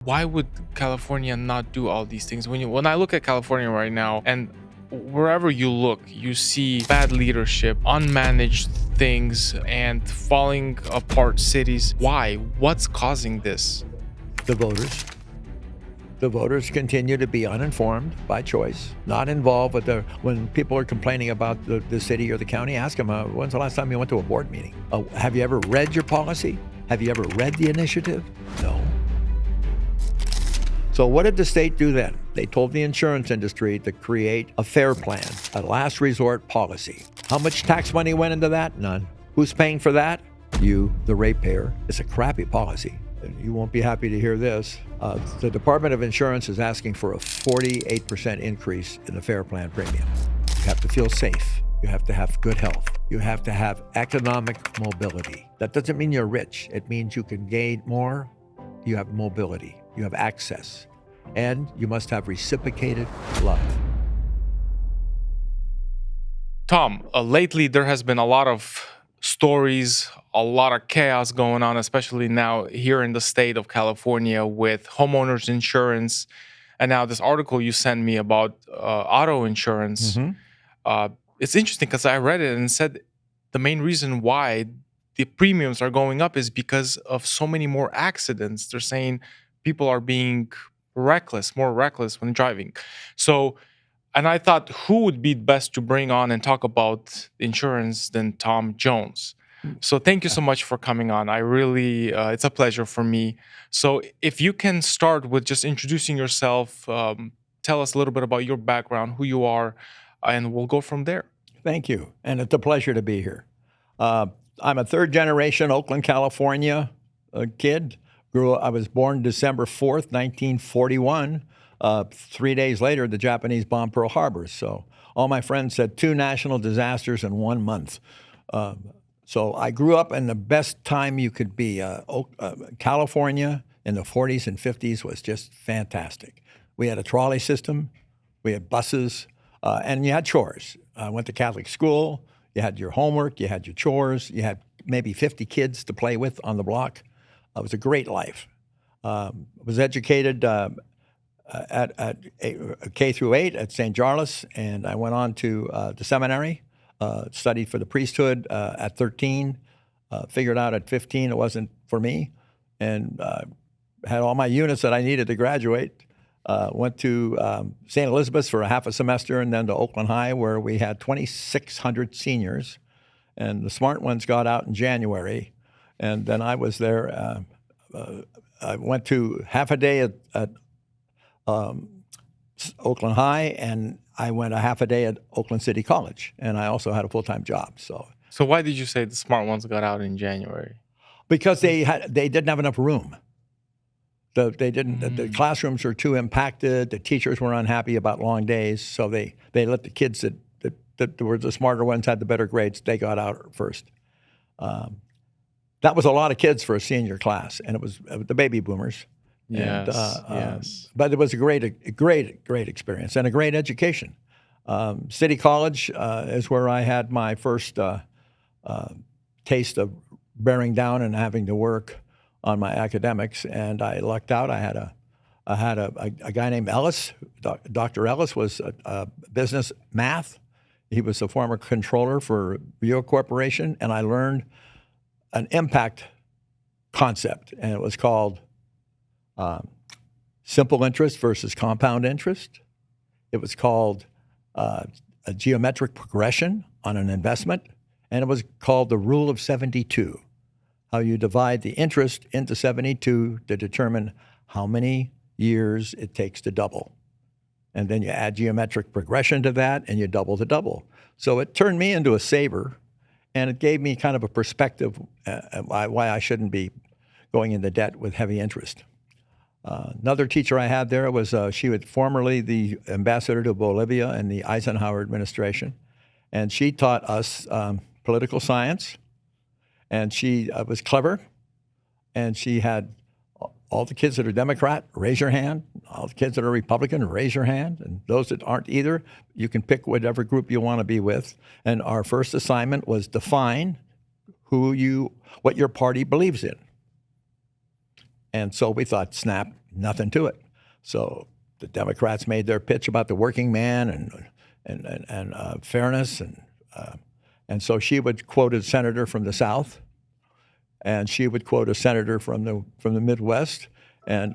Why would California not do all these things? When I look at California right now, and wherever you look, you see bad leadership, unmanaged things, and falling apart cities. Why? What's causing this? The voters. The voters continue to be uninformed by choice, not involved with when people are complaining about the city or the county, ask them, when's the last time you went to a board meeting? Have you ever read your policy? Have you ever read the initiative? No. So what did the state do then? They told the insurance industry to create a fair plan, a last resort policy. How much tax money went into that? None. Who's paying for that? You, the ratepayer. It's a crappy policy. You won't be happy to hear this. The Department of Insurance is asking for a 48% increase in the fair plan premium. You have to feel safe. You have to have good health. You have to have economic mobility. That doesn't mean you're rich. It means you can gain more. You have mobility. You have access. And you must have reciprocated love. Tom, lately there has been a lot of stories, a lot of chaos going on, especially now here in the state of California with homeowners insurance. And now this article you sent me about auto insurance. It's interesting because I read it and it said the main reason why the premiums are going up is because of so many more accidents. They're saying people are being more reckless when driving. So, and I thought, who would be best to bring on and talk about insurance than Tom Jones? So thank you so much for coming on. I really, it's a pleasure for me. So if you can start with just introducing yourself, tell us a little bit about your background, who you are, and we'll go from there. Thank you. And it's a pleasure to be here. I'm a third generation Oakland, California kid. I was born December 4th, 1941. 3 days later, the Japanese bombed Pearl Harbor. So all my friends said 2 national disasters in 1 month. So I grew up in the best time you could be. California in the 40s and 50s was just fantastic. We had a trolley system, we had buses, and you had chores. I went to Catholic school. You had your homework, you had your chores, you had maybe 50 kids to play with on the block. It was a great life. Was educated at K through 8 at St. Charles, and I went on to the seminary, studied for the priesthood at 13, figured out at 15 it wasn't for me, and had all my units that I needed to graduate. Went to St. Elizabeth's for a half a semester, and then to Oakland High, where we had 2,600 seniors, and the smart ones got out in January. And then I was there. I went to half a day at Oakland High, and I went a half a day at Oakland City College, and I also had a full-time job. So why did you say the smart ones got out in January? Because they didn't have enough room. The classrooms were too impacted. The teachers were unhappy about long days, so they let the kids that were the smarter ones, had the better grades, they got out first. That was a lot of kids for a senior class, and it was the baby boomers. Yes, yes. But it was a great experience and a great education. City College is where I had my first taste of bearing down and having to work on my academics, and I lucked out. I had a guy named Ellis. Dr. Ellis was a business math. He was a former controller for Buick Corporation, and I learned an impact concept, and it was called simple interest versus compound interest. It was called a geometric progression on an investment, and it was called the rule of 72, how you divide the interest into 72 to determine how many years it takes to double. And then you add geometric progression to that, and you double the double. So it turned me into a saver, and it gave me kind of a perspective why I shouldn't be going into debt with heavy interest. Another teacher I had there was, she was formerly the ambassador to Bolivia in the Eisenhower administration, and she taught us political science, and she was clever, and she had all the kids that are Democrat, raise your hand. All the kids that are Republican, raise your hand. And those that aren't either, you can pick whatever group you want to be with. And our first assignment was define what your party believes in. And so we thought, snap, Nothing to it. So the Democrats made their pitch about the working man and fairness, and so she would quote a senator from the South, and she would quote a senator from the Midwest, and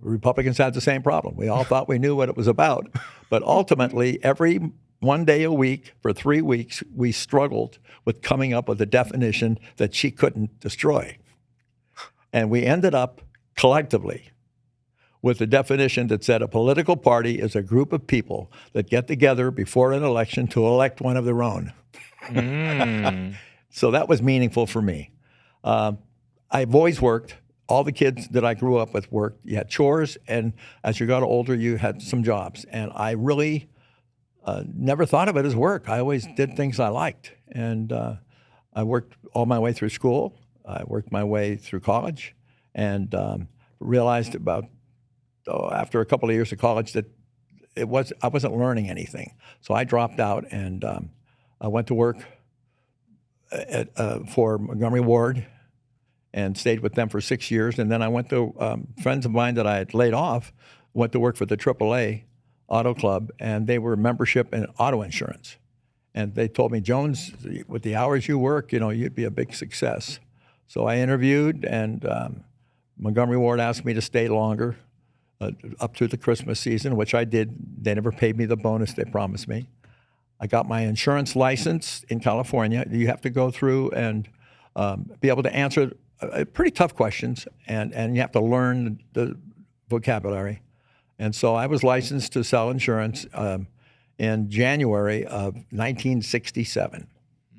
Republicans had the same problem. We all thought we knew what it was about, but ultimately, every one day a week for 3 weeks, we struggled with coming up with a definition that she couldn't destroy. And we ended up collectively with a definition that said a political party is a group of people that get together before an election to elect one of their own. So that was meaningful for me. I've always worked. All the kids that I grew up with worked. You had chores, and as you got older, you had some jobs. And I really never thought of it as work. I always did things I liked. And I worked all my way through school. I worked my way through college, and realized after a couple of years of college that I wasn't learning anything. So I dropped out, and I went to work for Montgomery Ward and stayed with them for 6 years. And then I went to friends of mine that I had laid off, went to work for the AAA Auto Club, and they were membership in auto insurance. And they told me, Jones, with the hours you work, you'd be a big success. So I interviewed, and Montgomery Ward asked me to stay longer, up to the Christmas season, which I did. They never paid me the bonus they promised me. I got my insurance license in California. You have to go through and be able to answer pretty tough questions, and you have to learn the vocabulary. And so I was licensed to sell insurance in January of 1967.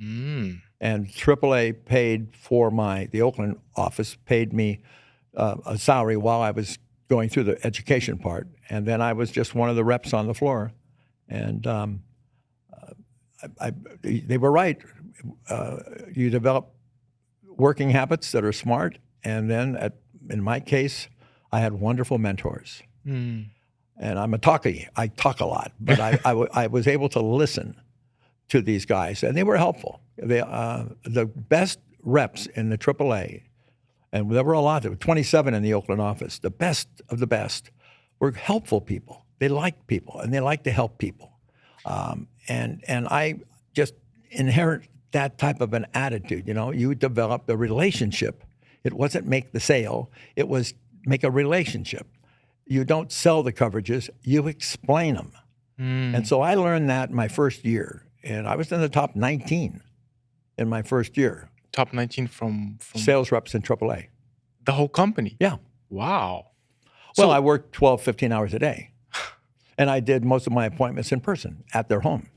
And AAA paid for the Oakland office paid me a salary while I was going through the education part. And then I was just one of the reps on the floor. And they were right. You develop working habits that are smart. And then in my case, I had wonderful mentors. And I'm a talkie. I talk a lot, but I was able to listen to these guys, and they were helpful. The best reps in the AAA, and there were a lot. There were 27 in the Oakland office. The best of the best were helpful people. They liked people, and they liked to help people. And I just inherit that type of an attitude. You develop the relationship. It wasn't make the sale. It was make a relationship. You don't sell the coverages. You explain them. And so I learned that in my first year. And I was in the top 19 in my first year. Top 19 from Sales reps in AAA. the whole company? Yeah. Wow. Well, I worked 12, 15 hours a day. And I did most of my appointments in person at their home.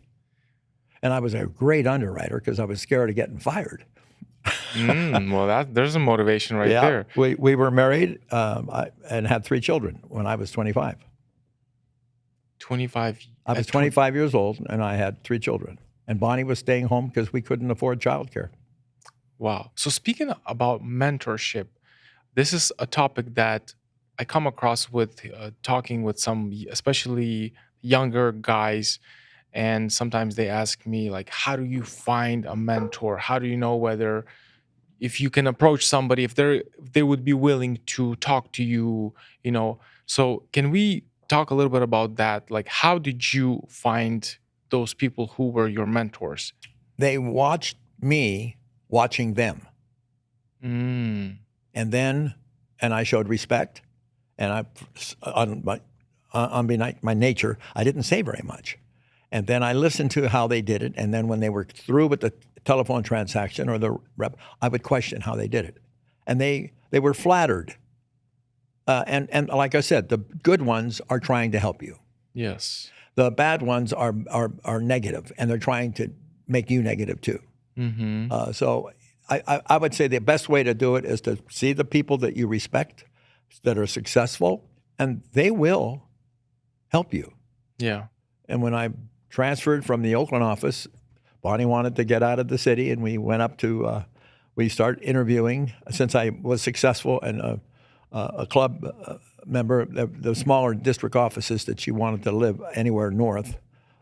And I was a great underwriter because I was scared of getting fired. Well, there's a motivation right there. We were married and had 3 children when I was 25. 25. I was 25 years old, and I had 3 children. And Bonnie was staying home because we couldn't afford childcare. Wow. So speaking about mentorship, this is a topic that I come across with talking with some, especially younger guys. And sometimes they ask me, like, how do you find a mentor? How do you know whether if you can approach somebody, if they would be willing to talk to you, So can we talk a little bit about that? Like, how did you find those people who were your mentors? They watched me watching them. And I showed respect. And on my nature, I didn't say very much. And then I listened to how they did it. And then when they were through with the telephone transaction or the rep, I would question how they did it. And they were flattered. And like I said, the good ones are trying to help you. Yes. The bad ones are negative, and they're trying to make you negative too. So I would say the best way to do it is to see the people that you respect, that are successful, and they will help you. Yeah. And when I transferred from the Oakland office, Bonnie wanted to get out of the city, and we went up to, we started interviewing. Since I was successful and a club member, the smaller district offices that she wanted to live anywhere north,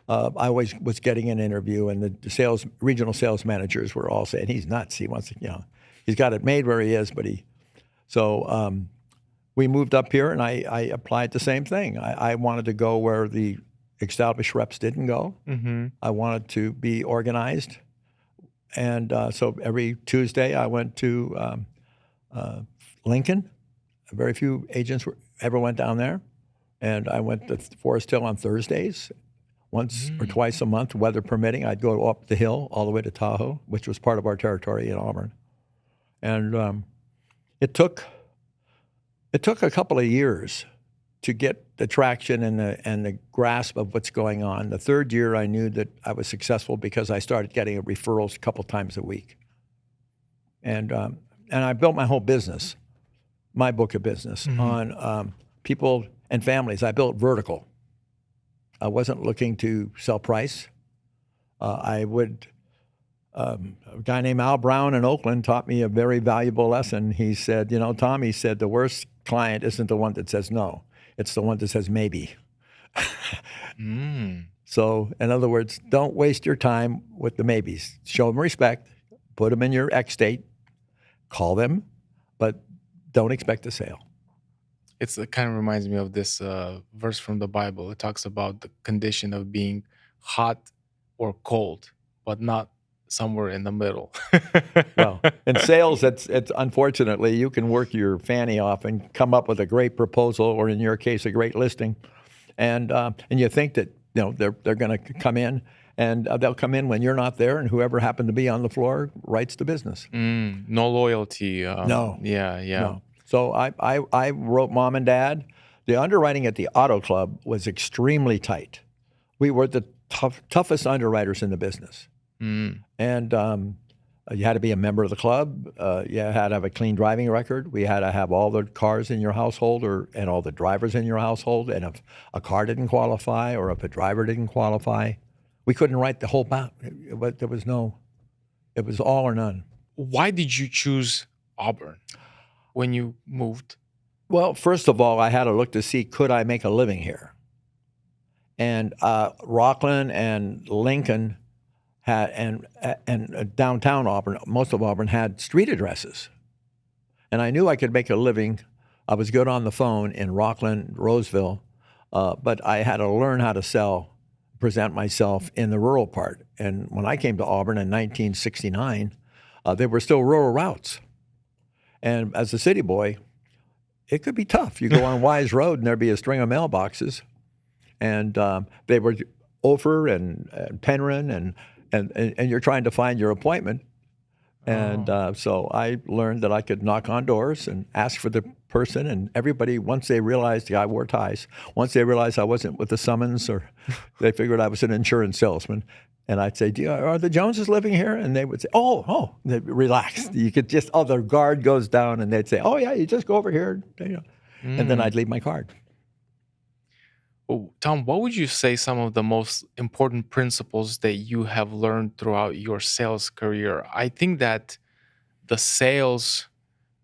I always was getting an interview, and the regional sales managers were all saying, he's nuts. He wants to, he's got it made where he is, but we moved up here, and I applied the same thing. I wanted to go where the established reps didn't go. Mm-hmm. I wanted to be organized. And so every Tuesday I went to Lincoln. Very few agents ever went down there. And I went to Forest Hill on Thursdays, once or twice a month, weather permitting. I'd go up the hill all the way to Tahoe, which was part of our territory in Auburn. And it took a couple of years to get the traction and the grasp of what's going on. The third year, I knew that I was successful because I started getting referrals a couple times a week. And I built my whole business, my book of business, on people and families. I built vertical. I wasn't looking to sell price. A guy named Al Brown in Oakland taught me a very valuable lesson. He said, Tom, he said, the worst client isn't the one that says no. It's the one that says maybe. So, in other words, don't waste your time with the maybes. Show them respect. Put them in your X state. Call them, but don't expect a sale. It kind of reminds me of this verse from the Bible. It talks about the condition of being hot or cold, but not somewhere in the middle. Well, in sales, it's unfortunately you can work your fanny off and come up with a great proposal, or in your case, a great listing, and you think that they're going to come in, and they'll come in when you're not there, and whoever happened to be on the floor writes the business. No loyalty. No. Yeah. No. So I wrote Mom and Dad. The underwriting at the auto club was extremely tight. We were the toughest underwriters in the business. And you had to be a member of the club. You had to have a clean driving record. We had to have all the cars in your household and all the drivers in your household. And if a car didn't qualify or if a driver didn't qualify, we couldn't write the whole bout. It was all or none. Why did you choose Auburn when you moved? Well, first of all, I had to look to see, could I make a living here? And Rockland and Lincoln had, and downtown Auburn, most of Auburn had street addresses. And I knew I could make a living. I was good on the phone in Rockland, Roseville, but I had to learn how to present myself in the rural part. And when I came to Auburn in 1969, there were still rural routes. And as a city boy, it could be tough. You go on Wise Road and there'd be a string of mailboxes. And they were Ophir and Penryn, and you're trying to find your appointment. And so I learned that I could knock on doors and ask for the person. And everybody, once they realized I wore ties, once they realized I wasn't with the summons, or they figured I was an insurance salesman, and I'd say, are the Joneses living here? And they would say, oh, they'd relax. You could just, the guard goes down, and they'd say, oh, yeah, you just go over here. And then I'd leave my card. Oh, Tom, what would you say some of the most important principles that you have learned throughout your sales career? I think that the sales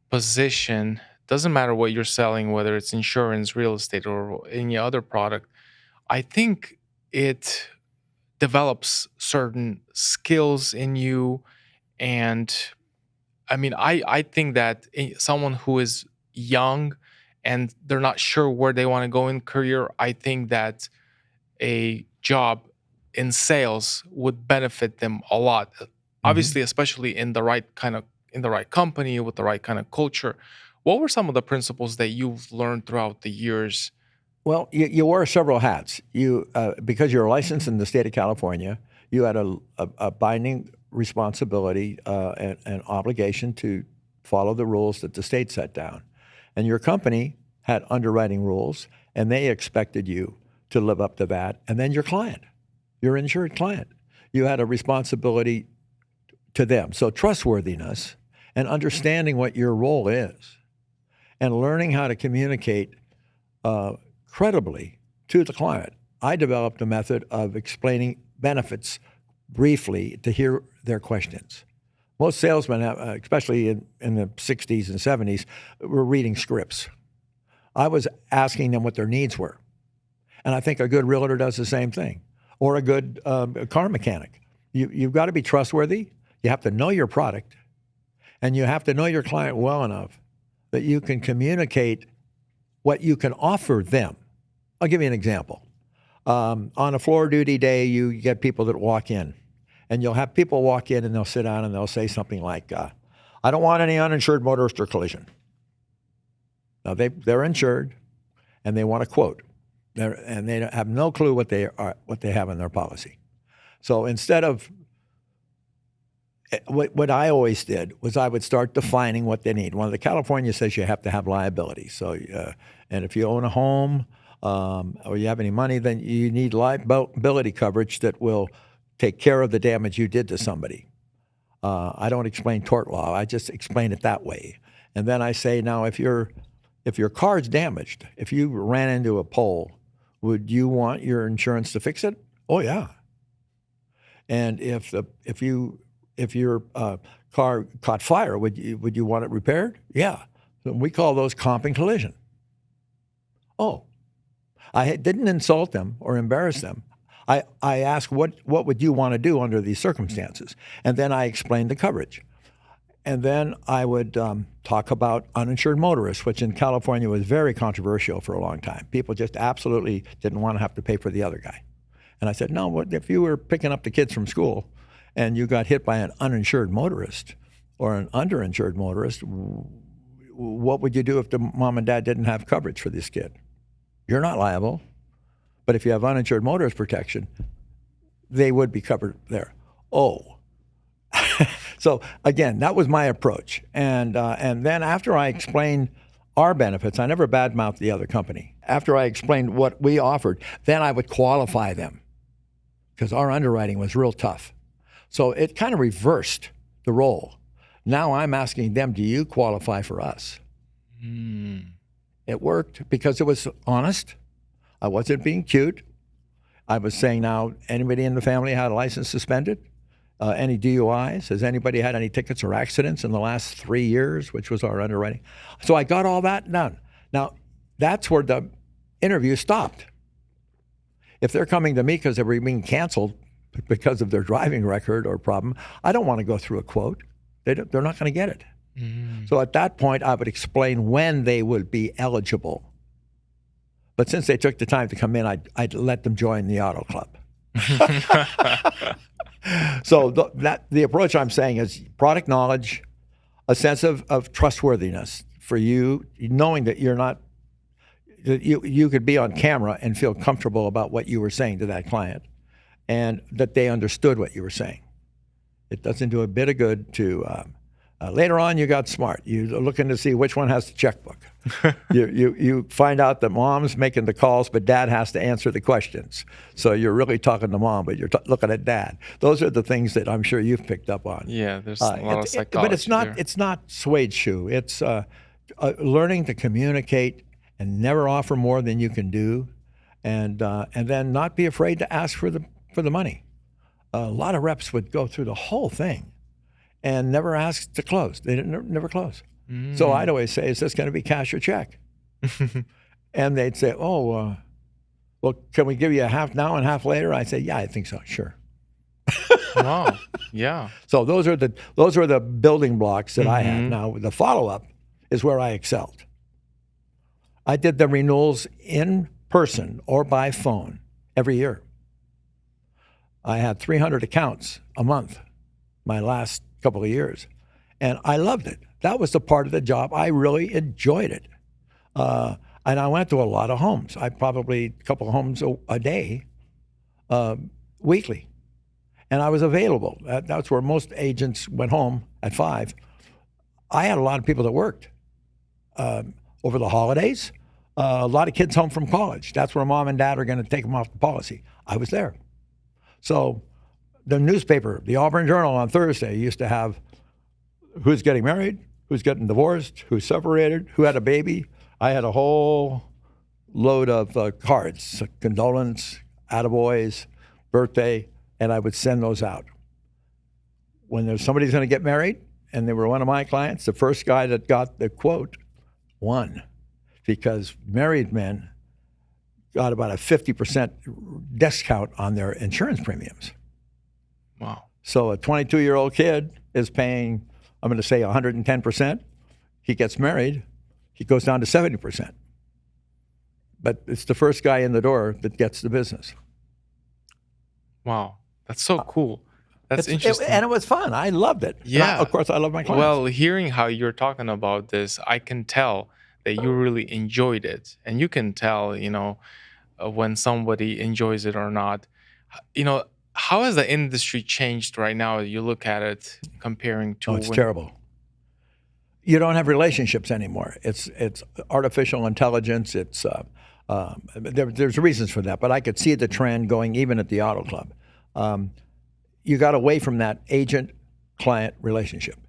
position, doesn't matter what you're selling, whether it's insurance, real estate, or any other product, I think it develops certain skills in you. And I mean, I think that someone who is young and they're not sure where they want to go in career, I think that a job in sales would benefit them a lot. Obviously, especially in the right company with the right kind of culture. What were some of the principles that you've learned throughout the years? Well, you wore several hats. You because you're licensed in the state of California, you had a binding responsibility and obligation to follow the rules that the state set down. And your company had underwriting rules, and they expected you to live up to that. And then your client, your insured client, you had a responsibility to them. So trustworthiness and understanding what your role is and learning how to communicate credibly to the client. I developed a method of explaining benefits briefly to hear their questions. Most salesmen, especially in the 60s and 70s, were reading scripts. I was asking them what their needs were. And I think a good realtor does the same thing, or a good car mechanic. You've got to be trustworthy. You have to know your product, and you have to know your client well enough that you can communicate what you can offer them. I'll give you an example. On a floor duty day, you get people that walk in, and you'll have people walk in and they'll sit down and they'll say something like, I don't want any uninsured motorist or collision. Now, they're insured, and they want a quote, and they have no clue what they have in their policy. So instead of what I always did was I would start defining what they need. One of the California says you have to have liability. So, and if you own a home or you have any money, then you need liability coverage that will take care of the damage you did to somebody. I don't explain tort law. I just explain it that way. And then I say, now, if your car's damaged, if you ran into a pole, would you want your insurance to fix it? Oh, yeah. And if your car caught fire, would you want it repaired? Yeah. So we call those comp and collision. Oh, I didn't insult them or embarrass them. I asked, what would you want to do under these circumstances? And then I explained the coverage. And then I would talk about uninsured motorists, which in California was very controversial for a long time. People just absolutely didn't want to have to pay for the other guy. And I said, no, if you were picking up the kids from school and you got hit by an uninsured motorist or an underinsured motorist, what would you do if the mom and dad didn't have coverage for this kid? You're not liable. But if you have uninsured motorist protection, they would be covered there. Oh. So again, that was my approach. And then after I explained our benefits, I never badmouthed the other company. After I explained what we offered, then I would qualify them because our underwriting was real tough. So it kind of reversed the role. Now I'm asking them, do you qualify for us? It worked because it was honest. I wasn't being cute. I was saying, now, anybody in the family had a license suspended? Any DUIs? Has anybody had any tickets or accidents in the last 3 years, which was our underwriting? So I got all that done. Now, that's where the interview stopped. If they're coming to me because they were being canceled because of their driving record or problem, I don't want to go through a quote. They're not going to get it. So at that point, I would explain when they would be eligible. But since they took the time to come in, I'd let them join the auto club. So the approach I'm saying is product knowledge, a sense of trustworthiness for you, knowing that you could be on camera and feel comfortable about what you were saying to that client, and that they understood what you were saying. It doesn't do a bit of good to. Later on, you got smart. You're looking to see which one has the checkbook. You find out that mom's making the calls, but dad has to answer the questions. So you're really talking to mom, but you're looking at dad. Those are the things that I'm sure you've picked up on. Yeah, there's a lot of psychology but it's not suede shoe. It's learning to communicate and never offer more than you can do, and then not be afraid to ask for the money. A lot of reps would go through the whole thing and never ask to close. They didn't never close. So I'd always say, is this going to be cash or check? And they'd say, well, can we give you a half now and half later? I'd say, yeah, I think so, sure. Wow, yeah. So those are the building blocks that I have. Now, the follow-up is where I excelled. I did the renewals in person or by phone every year. I had 300 accounts a month my last couple of years, and I loved it. That was the part of the job. I really enjoyed it. And I went to a lot of homes. I probably a couple of homes a day, weekly. And I was available. That's where most agents went home at 5. I had a lot of people that worked over the holidays. A lot of kids home from college. That's where mom and dad are going to take them off the policy. I was there. So the newspaper, the Auburn Journal on Thursday used to have who's getting married, who's getting divorced, who's separated, who had a baby. I had a whole load of cards, condolence, attaboys, birthday, and I would send those out. When there's somebody's going to get married, and they were one of my clients, the first guy that got the quote won, because married men got about a 50% discount on their insurance premiums. Wow. So a 22-year-old kid is paying, I'm going to say 110%. He gets married, he goes down to 70%. but it's the first guy in the door that gets the business. Wow, that's so cool. That's interesting. And it was fun. I loved it. And Yeah. of course, I love my clients. Well, hearing how you're talking about this, I can tell that you really enjoyed it, and you can tell, when somebody enjoys it or not. You know, how has the industry changed right now? You look at it comparing to Oh, it's when. terrible. You don't have relationships anymore. It's artificial intelligence. There's reasons for that, but I could see the trend going even at the auto club. You got away from that agent-client relationship.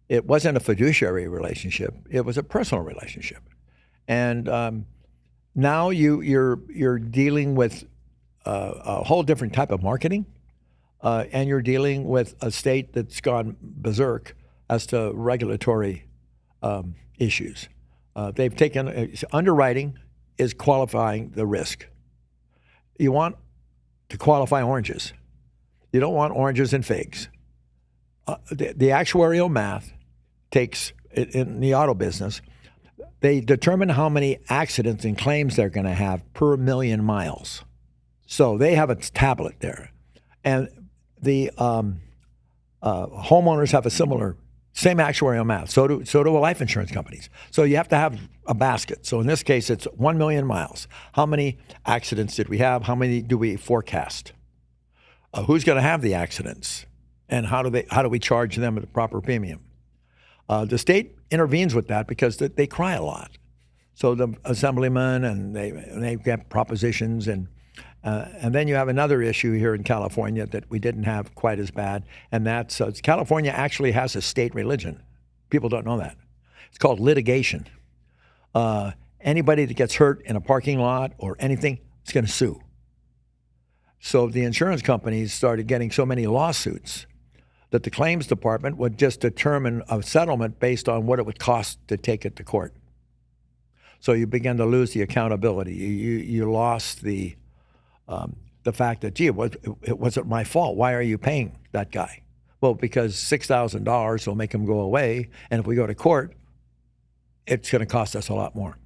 It wasn't a fiduciary relationship. It was a personal relationship, and now you're dealing with a whole different type of marketing, and you're dealing with a state that's gone berserk as to regulatory issues. They've taken underwriting is qualifying the risk. You want to qualify oranges. You don't want oranges and figs. The actuarial math takes in the auto business. They determine how many accidents and claims they're going to have per million miles. So they have a tablet there, and the homeowners have a same actuarial math. So do life insurance companies. So you have to have a basket. So in this case, it's 1 million miles. How many accidents did we have? How many do we forecast? Who's going to have the accidents, and how do we charge them at the proper premium? The state intervenes with that because they cry a lot. So the assemblyman and they get propositions and then you have another issue here in California that we didn't have quite as bad, and that's California actually has a state religion. People don't know that. It's called litigation. Anybody that gets hurt in a parking lot or anything is going to sue. So the insurance companies started getting so many lawsuits that the claims department would just determine a settlement based on what it would cost to take it to court. So you begin to lose the accountability. You lost the fact that, gee, it wasn't my fault. Why are you paying that guy? Well, because $6,000 will make him go away, and if we go to court, it's going to cost us a lot more.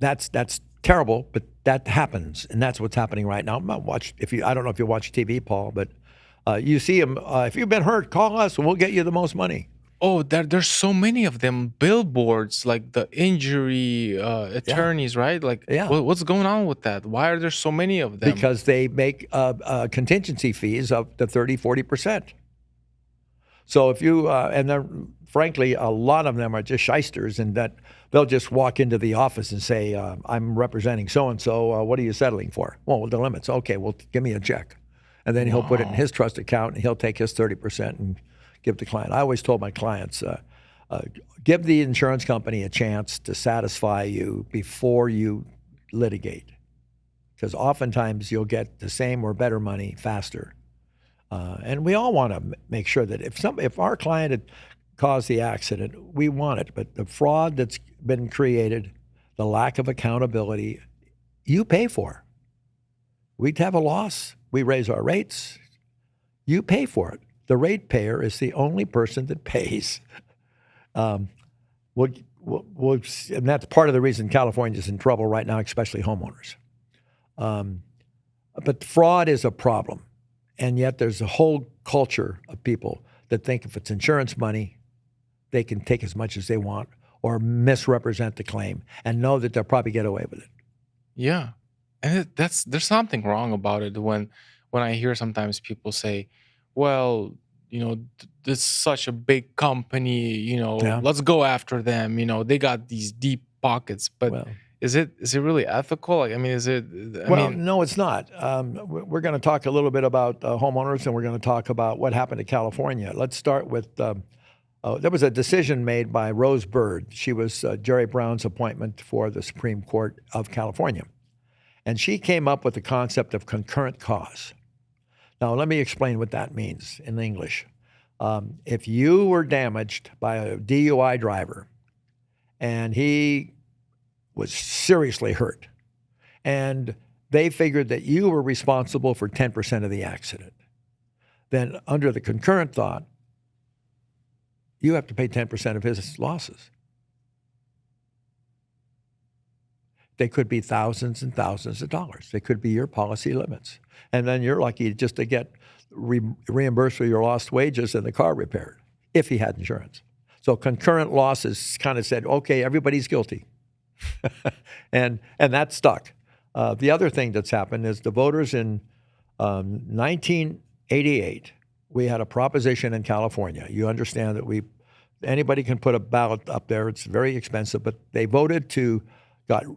That's terrible, but that happens, and that's what's happening right now. I don't know if you watch TV, Paul, but you see them. If you've been hurt, call us, and we'll get you the most money. Oh, there's so many of them billboards, like the injury attorneys, right? Like, Yeah. what's going on with that? Why are there so many of them? Because they make contingency fees up to 30-40%. So if you frankly, a lot of them are just shysters, and that they'll just walk into the office and say, "I'm representing so and so. What are you settling for?" Well, the limits. Okay, well, give me a check, and then he'll put it in his trust account, and he'll take his 30% and give the client. I always told my clients, give the insurance company a chance to satisfy you before you litigate, because oftentimes you'll get the same or better money faster. And we all want to make sure that if our client had caused the accident, we want it. But the fraud that's been created, the lack of accountability, you pay for. We'd have a loss. We raise our rates. You pay for it. The ratepayer is the only person that pays. And that's part of the reason California is in trouble right now, especially homeowners. But fraud is a problem. And yet there's a whole culture of people that think if it's insurance money, they can take as much as they want or misrepresent the claim and know that they'll probably get away with it. Yeah, and there's something wrong about it when I hear sometimes people say, "Well, this is such a big company, Yeah. let's go after them. They got these deep pockets." But Well, is it really ethical? Like, I mean, is it? no, it's not. We're going to talk a little bit about homeowners, and we're going to talk about what happened to California. Let's start with there was a decision made by Rose Bird. She was Jerry Brown's appointment for the Supreme Court of California. And she came up with the concept of concurrent cause. Now, let me explain what that means in English. If you were damaged by a DUI driver and he was seriously hurt, and they figured that you were responsible for 10% of the accident, then under the concurrent thought, you have to pay 10% of his losses. They could be thousands and thousands of dollars. They could be your policy limits. And then you're lucky just to get reimbursed for your lost wages and the car repaired if he had insurance. So concurrent losses kind of said, okay, everybody's guilty. and that stuck. The other thing that's happened is the voters in 1988, we had a proposition in California. You understand that anybody can put a ballot up there. It's very expensive, but they voted to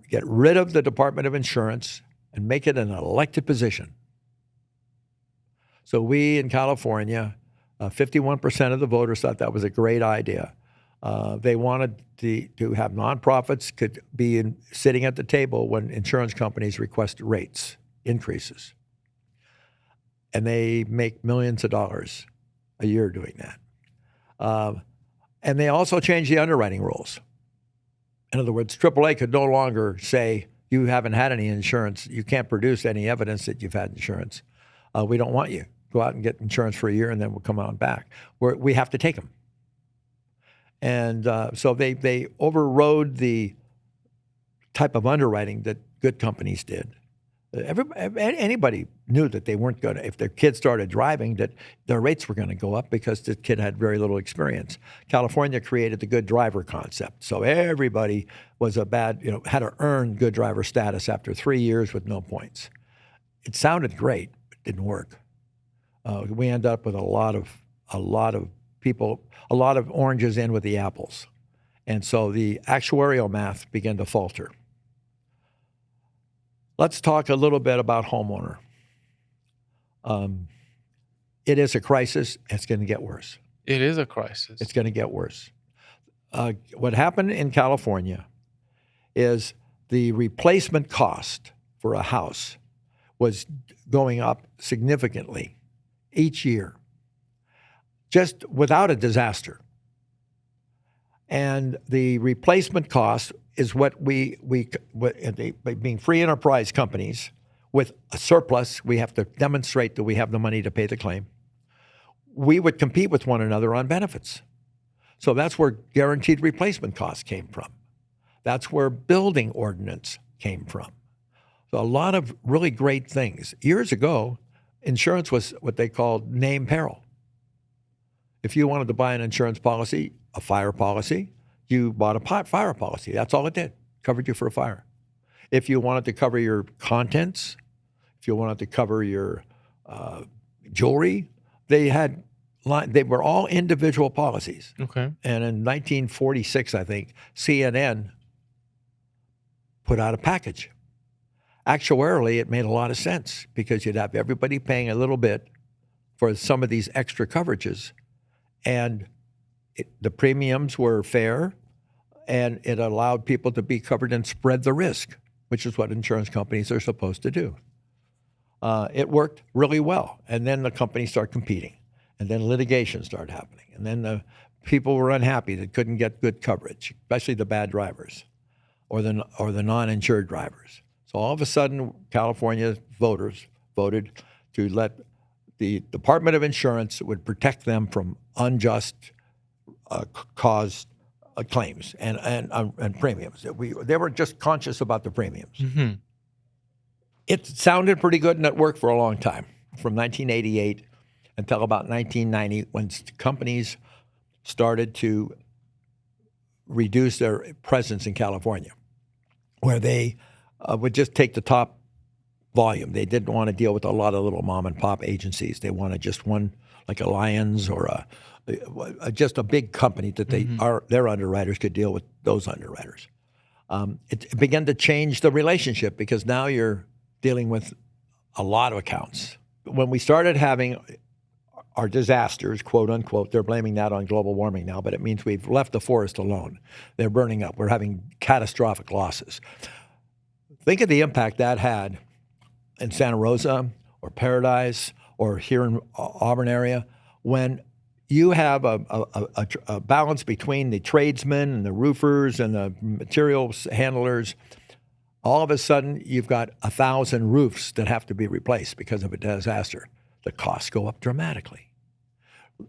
get rid of the Department of Insurance and make it an elected position. So we in California, 51% of the voters thought that was a great idea. They wanted to have nonprofits could be sitting at the table when insurance companies request rates increases. And they make millions of dollars a year doing that. And they also changed the underwriting rules. In other words, AAA could no longer say, you haven't had any insurance. You can't produce any evidence that you've had insurance. We don't want you. Go out and get insurance for a year, and then we'll come on back. We have to take them. And so they overrode the type of underwriting that good companies did. Anybody knew that they weren't going to, if their kid started driving, that their rates were going to go up because the kid had very little experience. California created the good driver concept. So everybody was had to earn good driver status after 3 years with no points. It sounded great, but it didn't work. We ended up with a lot of people, a lot of oranges in with the apples. And so the actuarial math began to falter. Let's talk a little bit about homeowner. It is a crisis. It's going to get worse. It is a crisis. It's going to get worse. What happened in California is the replacement cost for a house was going up significantly each year, just without a disaster. And the replacement cost is what being free enterprise companies with a surplus, we have to demonstrate that we have the money to pay the claim. We would compete with one another on benefits. So that's where guaranteed replacement costs came from. That's where building ordinance came from. So a lot of really great things. Years ago, insurance was what they called name peril. If you wanted to buy an insurance policy, a fire policy, you bought a fire policy. That's all it did. Covered you for a fire. If you wanted to cover your contents, if you wanted to cover your jewelry, they were all individual policies. Okay. And in 1946, I think, CNN put out a package. Actuarially, it made a lot of sense because you'd have everybody paying a little bit for some of these extra coverages. And the premiums were fair, and it allowed people to be covered and spread the risk, which is what insurance companies are supposed to do. It worked really well. And then the companies started competing. And then litigation started happening. And then the people were unhappy that couldn't get good coverage, especially the bad drivers or the non-insured drivers. So all of a sudden, California voters voted to let the Department of Insurance would protect them from unjust caused claims and premiums. They were just conscious about the premiums. Mm-hmm. It sounded pretty good, and it worked for a long time, from 1988 until about 1990, when companies started to reduce their presence in California, where they would just take the top volume. They didn't want to deal with a lot of little mom and pop agencies. They wanted just one, like a Lions or just a big company that their underwriters could deal with those underwriters. It began to change the relationship because now you're dealing with a lot of accounts. When we started having our disasters, quote unquote, they're blaming that on global warming now, but it means we've left the forest alone. They're burning up. We're having catastrophic losses. Think of the impact that had in Santa Rosa or Paradise or here in Auburn area when you have a balance between the tradesmen and the roofers and the materials handlers. All of a sudden, you've got 1,000 roofs that have to be replaced because of a disaster. The costs go up dramatically.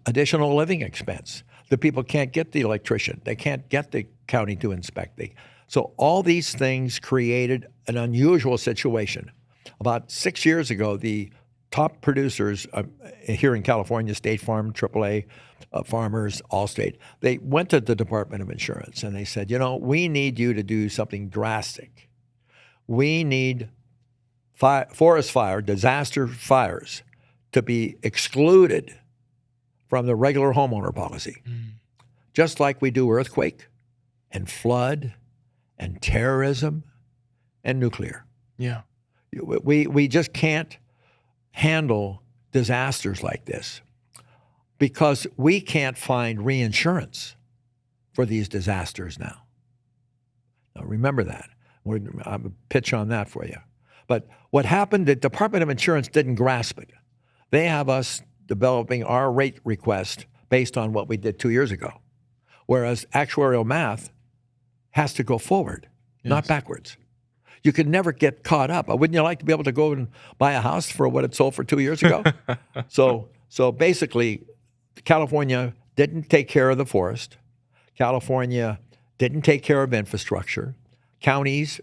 Additional living expense. The people can't get the electrician. They can't get the county to inspect. So all these things created an unusual situation. About 6 years ago, the top producers here in California, State Farm, AAA, Farmers, Allstate, they went to the Department of Insurance and they said, we need you to do something drastic. We need forest fire, disaster fires, to be excluded from the regular homeowner policy, just like we do earthquake and flood and terrorism and nuclear. Yeah. We just can't handle disasters like this because we can't find reinsurance for these disasters now. Now remember that. I'm a pitch on that for you. But what happened, the Department of Insurance didn't grasp it. They have us developing our rate request based on what we did 2 years ago, whereas actuarial math has to go forward, not backwards. You could never get caught up. Wouldn't you like to be able to go and buy a house for what it sold for 2 years ago? So basically, California didn't take care of the forest. California didn't take care of infrastructure. Counties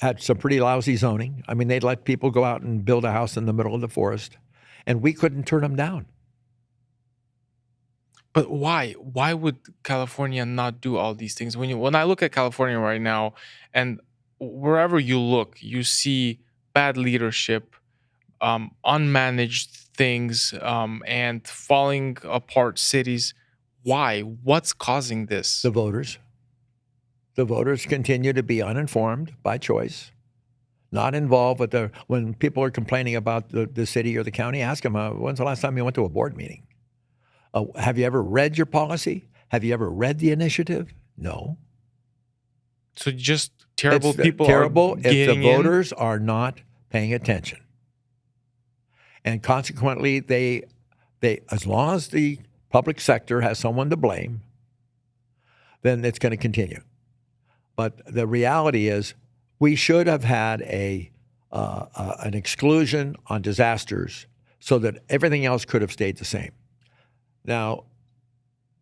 had some pretty lousy zoning. I mean, they'd let people go out and build a house in the middle of the forest, and we couldn't turn them down. But why? Why would California not do all these things? When I look at California right now, and wherever you look, you see bad leadership, unmanaged things, and falling apart cities. Why? What's causing this? The voters. The voters continue to be uninformed by choice, not involved with when people are complaining about the city or the county, ask them, when's the last time you went to a board meeting? Have you ever read your policy? Have you ever read the initiative? No. So just terrible It's people terrible are if getting the voters are not paying attention. And consequently, they as long as the public sector has someone to blame, then it's going to continue. But the reality is we should have had an exclusion on disasters so that everything else could have stayed the same. Now,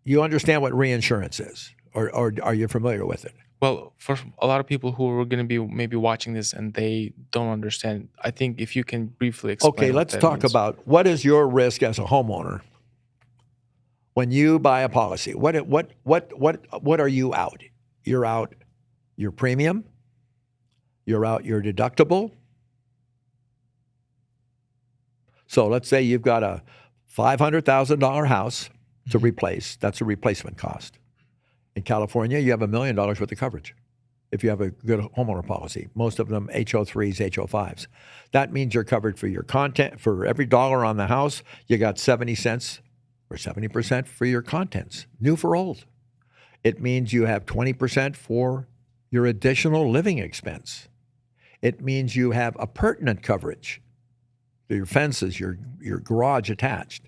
you understand what reinsurance is, or are you familiar with it? Well, for a lot of people who are going to be maybe watching this and they don't understand, I think if you can briefly explain. Okay, what let's that talk means. about what is your risk as a homeowner when you buy a policy. What are you out? You're out your premium. You're out your deductible. So let's say you've got a $500,000 house to replace. That's a replacement cost. In California, you have $1 million worth of coverage if you have a good homeowner policy. Most of them HO3s, HO5s. That means you're covered for your content. For every dollar on the house, you got 70 cents or 70% for your contents, new for old. It means you have 20% for your additional living expense. It means you have appurtenant coverage, your fences, your garage attached.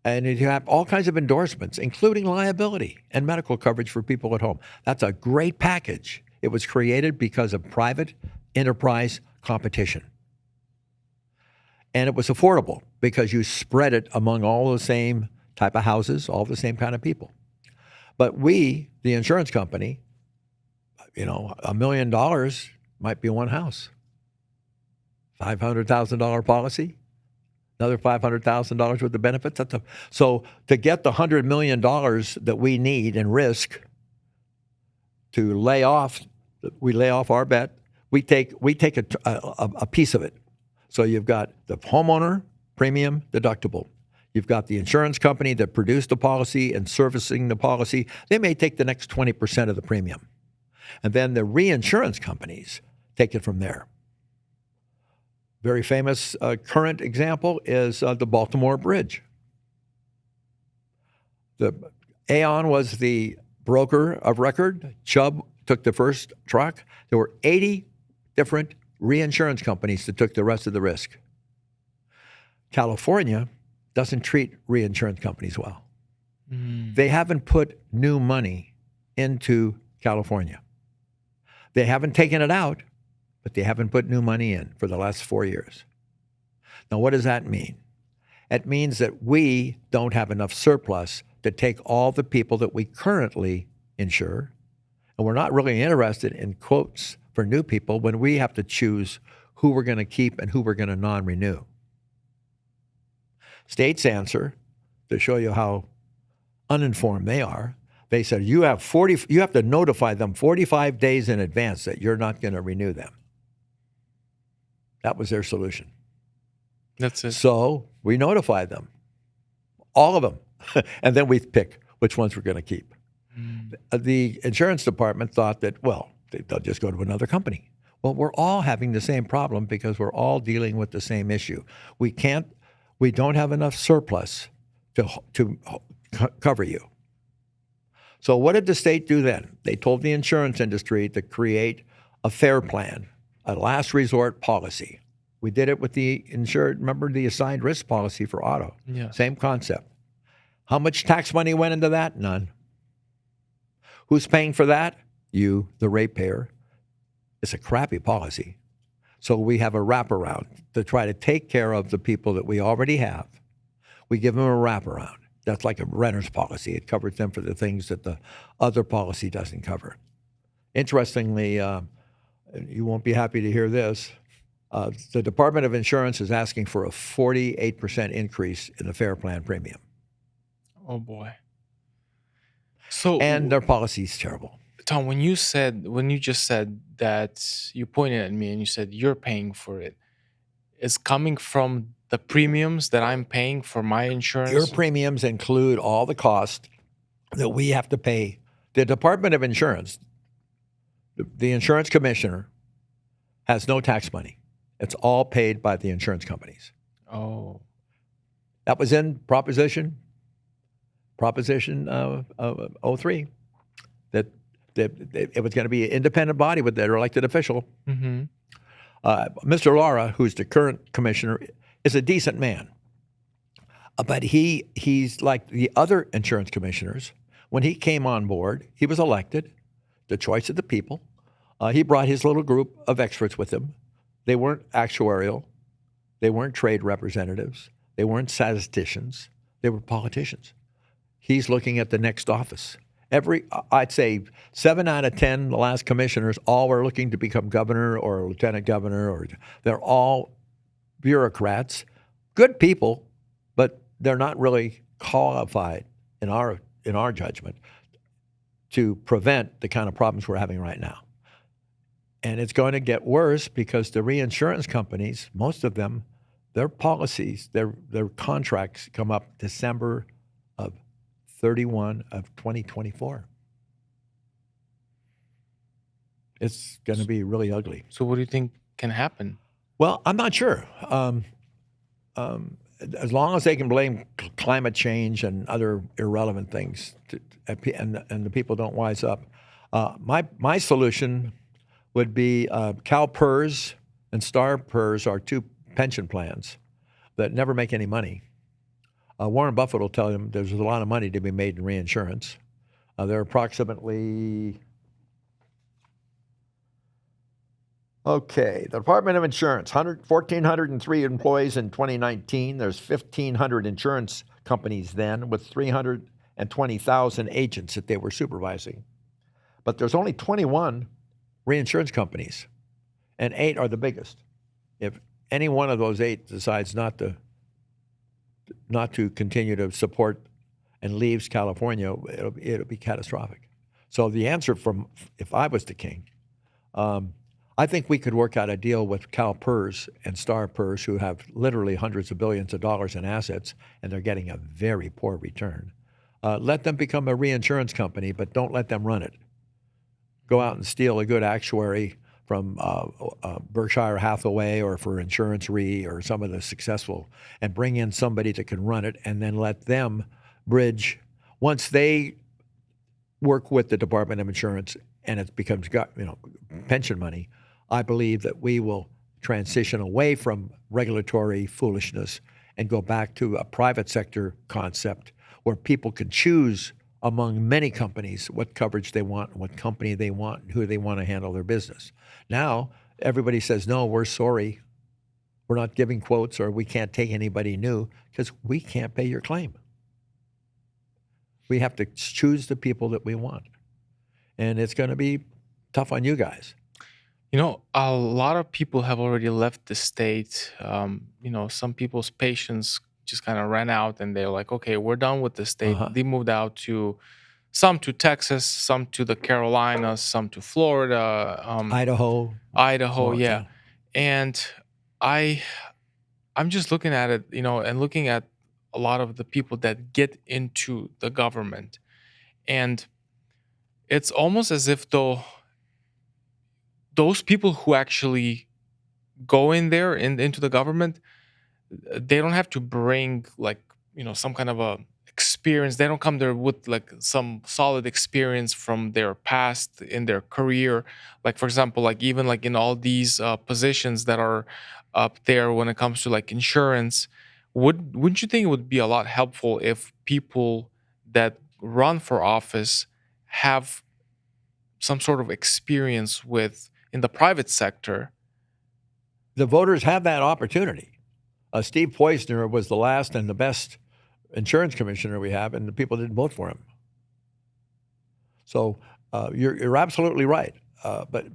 And you have all kinds of endorsements, including liability and medical coverage for people at home. That's a great package. It was created because of private enterprise competition. And it was affordable because you spread it among all the same type of houses, all the same kind of people. But we, the insurance company, $1 million might be one house. $500,000 policy. Another $500,000 worth of benefits. So to get the $100 million that we need in risk to lay off, we lay off our bet. We take a piece of it. So you've got the homeowner premium deductible. You've got the insurance company that produced the policy and servicing the policy. They may take the next 20% of the premium. And then the reinsurance companies take it from there. Very famous current example is the Baltimore Bridge. The Aon was the broker of record. Chubb took the first truck. There were 80 different reinsurance companies that took the rest of the risk. California doesn't treat reinsurance companies well. They haven't put new money into California. They haven't taken it out, but they haven't put new money in for the last 4 years. Now, what does that mean? It means that we don't have enough surplus to take all the people that we currently insure, And we're not really interested in quotes for new people when we have to choose who we're going to keep and who we're going to non-renew. States answer, to show you how uninformed they are, they said you have to notify them 45 days in advance that you're not going to renew them. That was their solution. That's it. So we notify them, all of them, and then we pick which ones we're going to keep. The insurance department thought that, well, they'll just go to another company. Well, we're all having the same problem because we're all dealing with the same issue. We don't have enough surplus to cover you. So what did the state do then? They told the insurance industry to create a FAIR plan, a last resort policy. We did it with the insured, remember the assigned risk policy for auto? Yeah. Same concept. How much tax money went into that? None. Who's paying for that? You, the ratepayer. It's a crappy policy. So we have a wraparound to try to take care of the people that we already have. We give them a wraparound. That's like a renter's policy. It covers them for the things that the other policy doesn't cover. Interestingly, you won't be happy to hear this. The Department of Insurance is asking for a 48% increase in the FAIR Plan premium. Oh boy. So And their policy is terrible. Tom, when you just said that, you pointed at me and you said you're paying for it, it's coming from the premiums that I'm paying for my insurance? Your premiums include all the costs that we have to pay. The Department of Insurance, the insurance commissioner, has no tax money. It's all paid by the insurance companies. Oh. That was in Proposition 03, that it was going to be an independent body with their elected official. Mm-hmm. Mr. Lara, who's the current commissioner, is a decent man. But he's like the other insurance commissioners. When he came on board, he was elected, the choice of the people. He brought his little group of experts with him. They weren't actuarial. They weren't trade representatives. They weren't statisticians. They were politicians. He's looking at the next office. I'd say 7 out of 10, the last commissioners, all were looking to become governor or lieutenant governor, or they're all bureaucrats, good people, but they're not really qualified in our judgment to prevent the kind of problems we're having right now. And it's going to get worse because the reinsurance companies, most of them, their policies, their contracts come up December of 31 of 2024. It's going to be really ugly. So what do you think can happen? Well, I'm not sure. As long as they can blame climate change and other irrelevant things, and the people don't wise up, my solution would be CalPERS and StarPERS are two pension plans that never make any money. Warren Buffett will tell him there's a lot of money to be made in reinsurance. There are approximately, the Department of Insurance, 1,403 employees in 2019. There's 1,500 insurance companies then with 320,000 agents that they were supervising. But there's only 21 reinsurance companies, and 8 are the biggest. If any one of those 8 decides not to continue to support and leaves California, it'll be catastrophic. So the answer if I was the king, I think we could work out a deal with CalPERS and StarPERS, who have literally hundreds of billions of dollars in assets, and they're getting a very poor return. Let them become a reinsurance company, but don't let them run it. Go out and steal a good actuary from Berkshire Hathaway or for Insurance Re or some of the successful, and bring in somebody that can run it, and then let them bridge. Once they work with the Department of Insurance and it becomes pension money, I believe that we will transition away from regulatory foolishness and go back to a private sector concept where people can choose among many companies what coverage they want, what company they want, and who they want to handle their business. Now, everybody says, no, we're sorry. We're not giving quotes, or we can't take anybody new because we can't pay your claim. We have to choose the people that we want. and it's going to be tough on you guys. A lot of people have already left the state. Some people's patience just kind of ran out and they're like, okay, we're done with the state. Uh-huh. They moved out to some to Texas, some to the Carolinas, some to Florida, Idaho, Idaho, small, yeah. yeah. And I I'm just looking at it, and looking at a lot of the people that get into the government. And it's almost as if though those people who actually go in there into the government, they don't have to bring like some kind of a experience. They don't come there with like some solid experience from their past in their career. Like for example, like even like in all these positions that are up there when it comes to like insurance, wouldn't you think it would be a lot helpful if people that run for office have some sort of experience with in the private sector? The voters have that opportunity. Steve Poizner was the last and the best insurance commissioner we have, and the people didn't vote for him. So you're absolutely right. But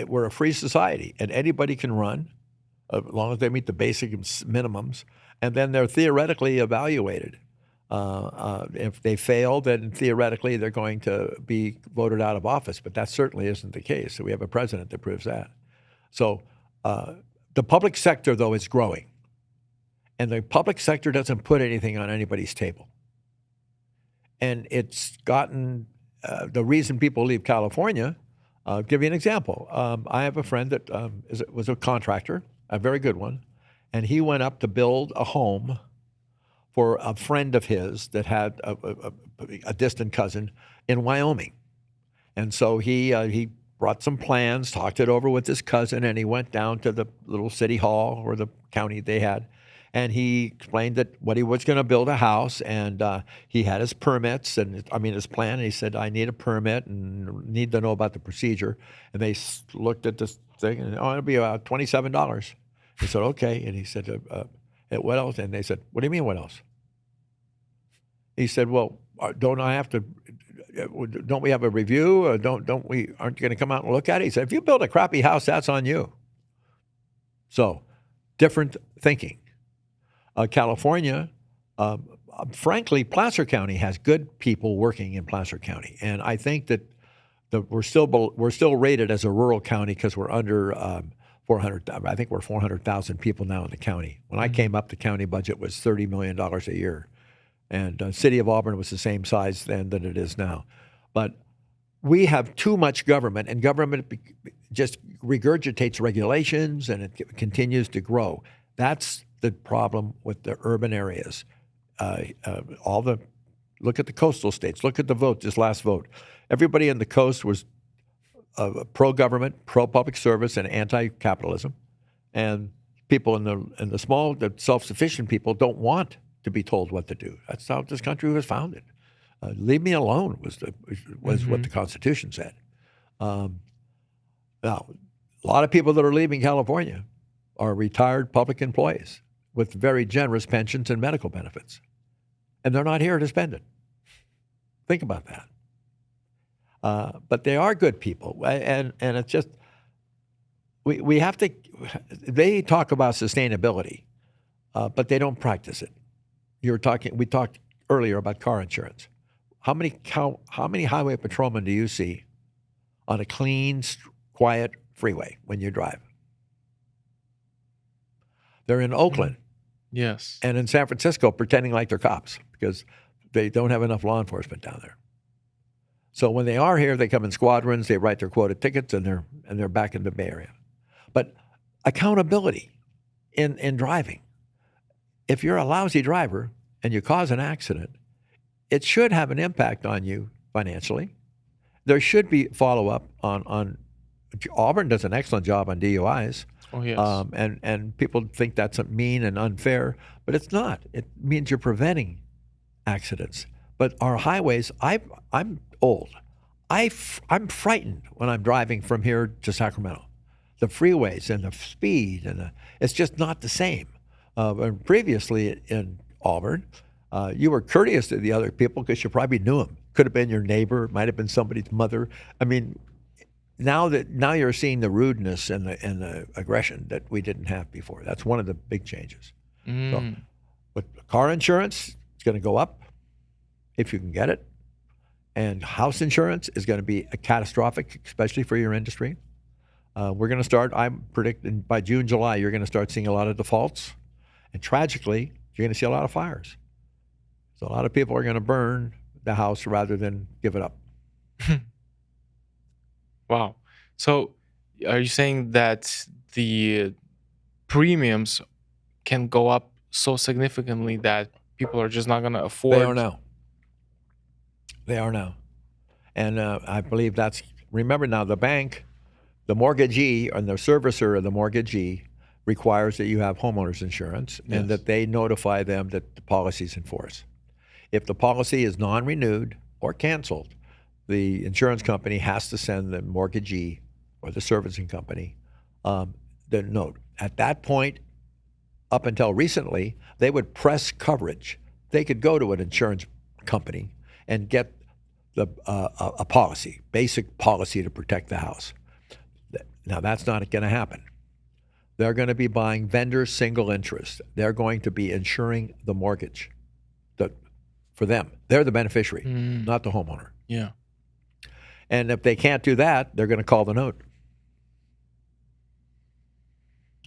we're a free society, and anybody can run as long as they meet the basic minimums, and then they're theoretically evaluated. If they fail, then theoretically they're going to be voted out of office. But that certainly isn't the case. So we have a president that proves that. So the public sector, though, is growing. And the public sector doesn't put anything on anybody's table. And it's gotten the reason people leave California. I'll give you an example. I have a friend that was a contractor, a very good one, and he went up to build a home for a friend of his that had a distant cousin in Wyoming. And so he brought some plans, talked it over with his cousin, and he went down to the little city hall or the county they had. And he explained that what he was going to build a house, and he had his permits, and his plan. And he said, "I need a permit and need to know about the procedure." And they looked at this thing, and it'll be about $27. He said, "Okay." And he said, "What else?" And they said, "What do you mean, what else?" He said, "Well, don't I have to? Don't we have a review? Or don't we? Aren't you going to come out and look at it?" He said, "If you build a crappy house, that's on you." So, different thinking. California, frankly, Placer County has good people working in Placer County, and I think that we're still rated as a rural county because we're under 400. I think we're 400,000 people now in the county. When I came up, the county budget was $30 million a year, and the city of Auburn was the same size then than it is now. But we have too much government, and government just regurgitates regulations, and it continues to grow. That's the problem with the urban areas. Look at the coastal states. Look at the vote, this last vote. Everybody in the coast was pro-government, pro-public service, and anti-capitalism. And people in the small, the self-sufficient people don't want to be told what to do. That's how this country was founded. Leave me alone was what the Constitution said. Now, a lot of people that are leaving California are retired public employees with very generous pensions and medical benefits. And they're not here to spend it. Think about that. But they are good people. And it's just, we have to, they talk about sustainability, but they don't practice it. We talked earlier about car insurance. How many highway patrolmen do you see on a clean, quiet freeway when you drive? They're in Oakland. Yes. And in San Francisco pretending like they're cops because they don't have enough law enforcement down there. So when they are here, they come in squadrons, they write their quota tickets, and they're back in the Bay Area. But accountability in driving. If you're a lousy driver and you cause an accident, it should have an impact on you financially. There should be follow-up on Auburn does an excellent job on DUIs. Oh, yes. And people think that's mean and unfair, but it's not. It means you're preventing accidents. But our highways, I'm old. I'm frightened when I'm driving from here to Sacramento. The freeways and the speed, it's just not the same. And previously in Auburn, you were courteous to the other people because you probably knew them. Could have been your neighbor. Might have been somebody's mother. I mean, now you're seeing the rudeness and the aggression that we didn't have before. That's one of the big changes. So, Mm. with car insurance, it's going to go up if you can get it, and house insurance is going to be a catastrophic, especially for your industry. We're going to start. I'm predicting by June, July, you're going to start seeing a lot of defaults, and tragically, you're going to see a lot of fires. So a lot of people are going to burn the house rather than give it up. Wow. So, are you saying that the premiums can go up so significantly that people are just not going to They are afford? now. They are now. And I believe that's, remember now, the bank, the mortgagee, and the servicer of the mortgagee requires that you have homeowners insurance and Yes. that they notify them that the policy is in force. If the policy is non renewed or canceled, the insurance company has to send the mortgagee or the servicing company the note. At that point, up until recently, they would press coverage. They could go to an insurance company and get a policy, basic policy to protect the house. Now, that's not going to happen. They're going to be buying vendor single interest. They're going to be insuring the mortgage for them. They're the beneficiary, Mm. not the homeowner. Yeah. And if they can't do that, they're going to call the note.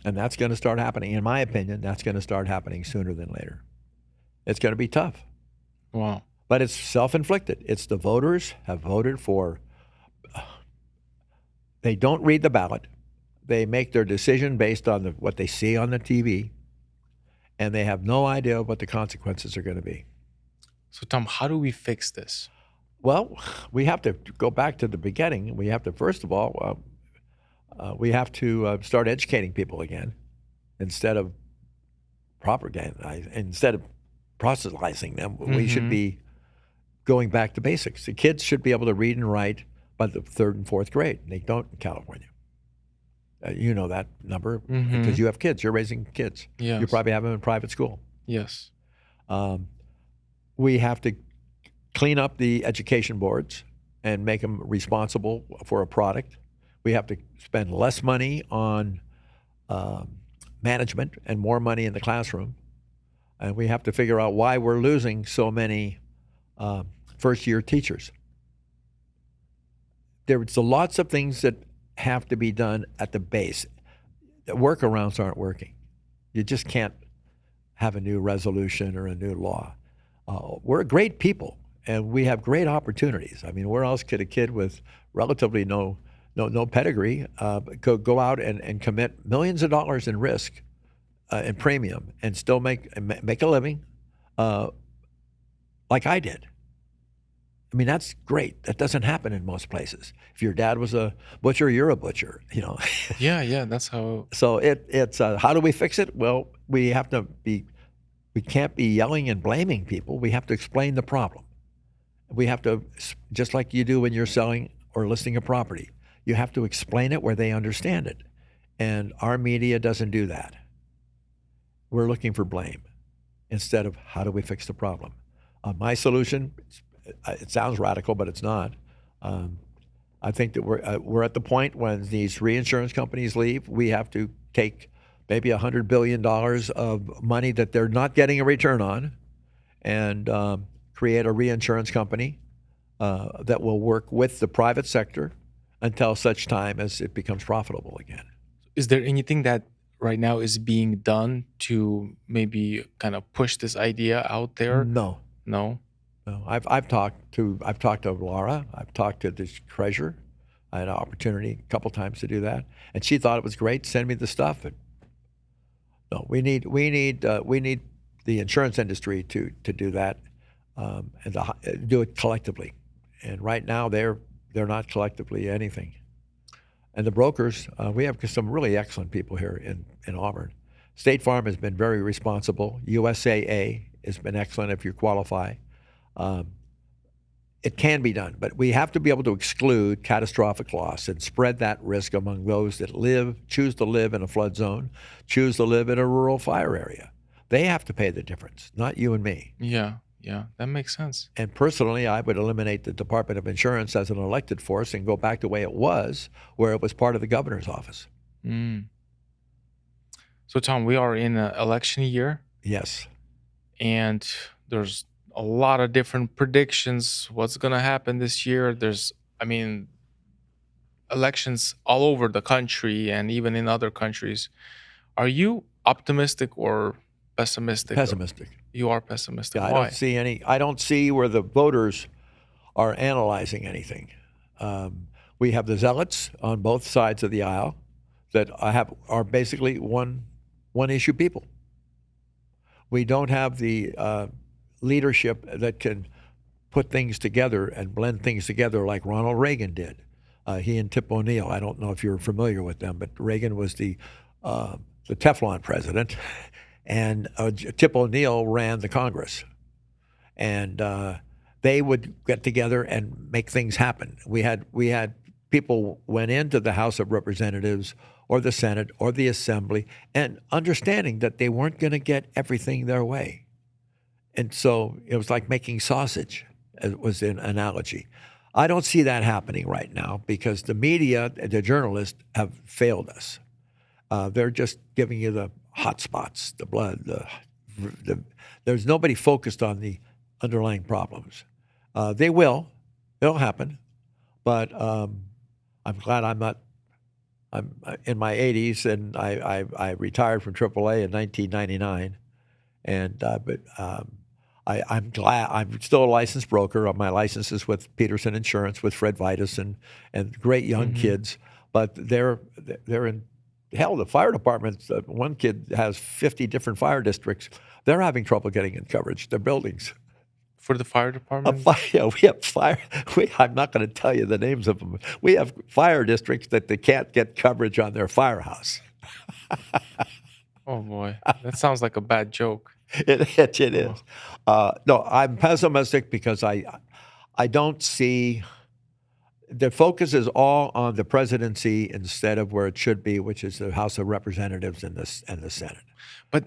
And that's going to start happening. In my opinion, that's going to start happening sooner than later. It's going to be tough. Wow. But it's self-inflicted. It's the voters have voted for, they don't read the ballot. They make their decision based on what they see on the TV, and they have no idea what the consequences are going to be. So, Tom, how do we fix this? Well, we have to go back to the beginning. We have to, first of all, we have to start educating people again instead of propaganda, instead of proselytizing them. We should be going back to basics. The kids should be able to read and write by the third and fourth grade. They don't in California. You know that number because you have kids. You're raising kids. Yes. You probably have them in private school. Yes. We have to clean up the education boards and make them responsible for a product. We have to spend less money on management and more money in the classroom. And we have to figure out why we're losing so many first-year teachers. There's lots of things that have to be done at the base. The workarounds aren't working. You just can't have a new resolution or a new law. We're great people, and we have great opportunities. I mean, where else could a kid with relatively no pedigree go out and commit millions of dollars in risk and premium and still make a living like I did? I mean, that's great. That doesn't happen in most places. If your dad was a butcher, you're a butcher, you know. Yeah, that's how. So it's how do we fix it? Well, we can't be yelling and blaming people. We have to explain the problem. We have to, just like you do when you're selling or listing a property, you have to explain it where they understand it. And our media doesn't do that. We're looking for blame instead of how do we fix the problem. My solution, it sounds radical, but it's not. I think that we're at the point when these reinsurance companies leave, we have to take maybe $100 billion of money that they're not getting a return on and create a reinsurance company that will work with the private sector until such time as it becomes profitable again. Is there anything that right now is being done to maybe kind of push this idea out there? No. No. No, I've talked to Laura. I've talked to the treasurer. I had an opportunity a couple times to do that, and she thought it was great. Send me the stuff. And no, we need the insurance industry to do that and to do it collectively. And right now they're not collectively anything. And the brokers, we have some really excellent people here in Auburn. State Farm has been very responsible. USAA has been excellent if you qualify. It can be done, but we have to be able to exclude catastrophic loss and spread that risk among those that choose to live in a flood zone, choose to live in a rural fire area. They have to pay the difference, not you and me. Yeah. Yeah, that makes sense. And personally, I would eliminate the Department of Insurance as an elected force and go back the way it was, where it was part of the governor's office. Mm. So, Tom, we are in an election year, Yes. and there's a lot of different predictions. What's going to happen this year? I mean, elections all over the country and even in other countries. Are you optimistic or pessimistic? Pessimistic. You are pessimistic. Yeah, Why? I don't see where the voters are analyzing anything. Um, we have the zealots on both sides of the aisle that are basically one issue people. We don't have the leadership that can put things together and blend things together like Ronald Reagan did. He and Tip O'Neill. I don't know if you're familiar with them, but Reagan was the Teflon president, and Tip O'Neill ran the Congress, and they would get together and make things happen. We had people went into the House of Representatives or the Senate or the Assembly and understanding that they weren't going to get everything their way. And so it was like making sausage, as was an analogy. I don't see that happening right now because the media, the journalists have failed us. They're just giving you the hot spots, the blood. There's nobody focused on the underlying problems. It'll happen, but I'm glad I'm not. I'm in my 80s, and I retired from AAA in 1999, and I'm glad I'm still a licensed broker. My license is with Peterson Insurance with Fred Vitus and great young Hmm. kids, but they're in hell. The fire department, one kid has 50 different fire districts. They're having trouble getting in coverage. Their buildings. For the fire department? We have fire. I'm not going to tell you the names of them. We have fire districts that they can't get coverage on their firehouse. Oh boy, that sounds like a bad joke. It Oh. is. No, I'm pessimistic because I don't see the focus is all on the presidency instead of where it should be, which is the House of Representatives and the Senate. But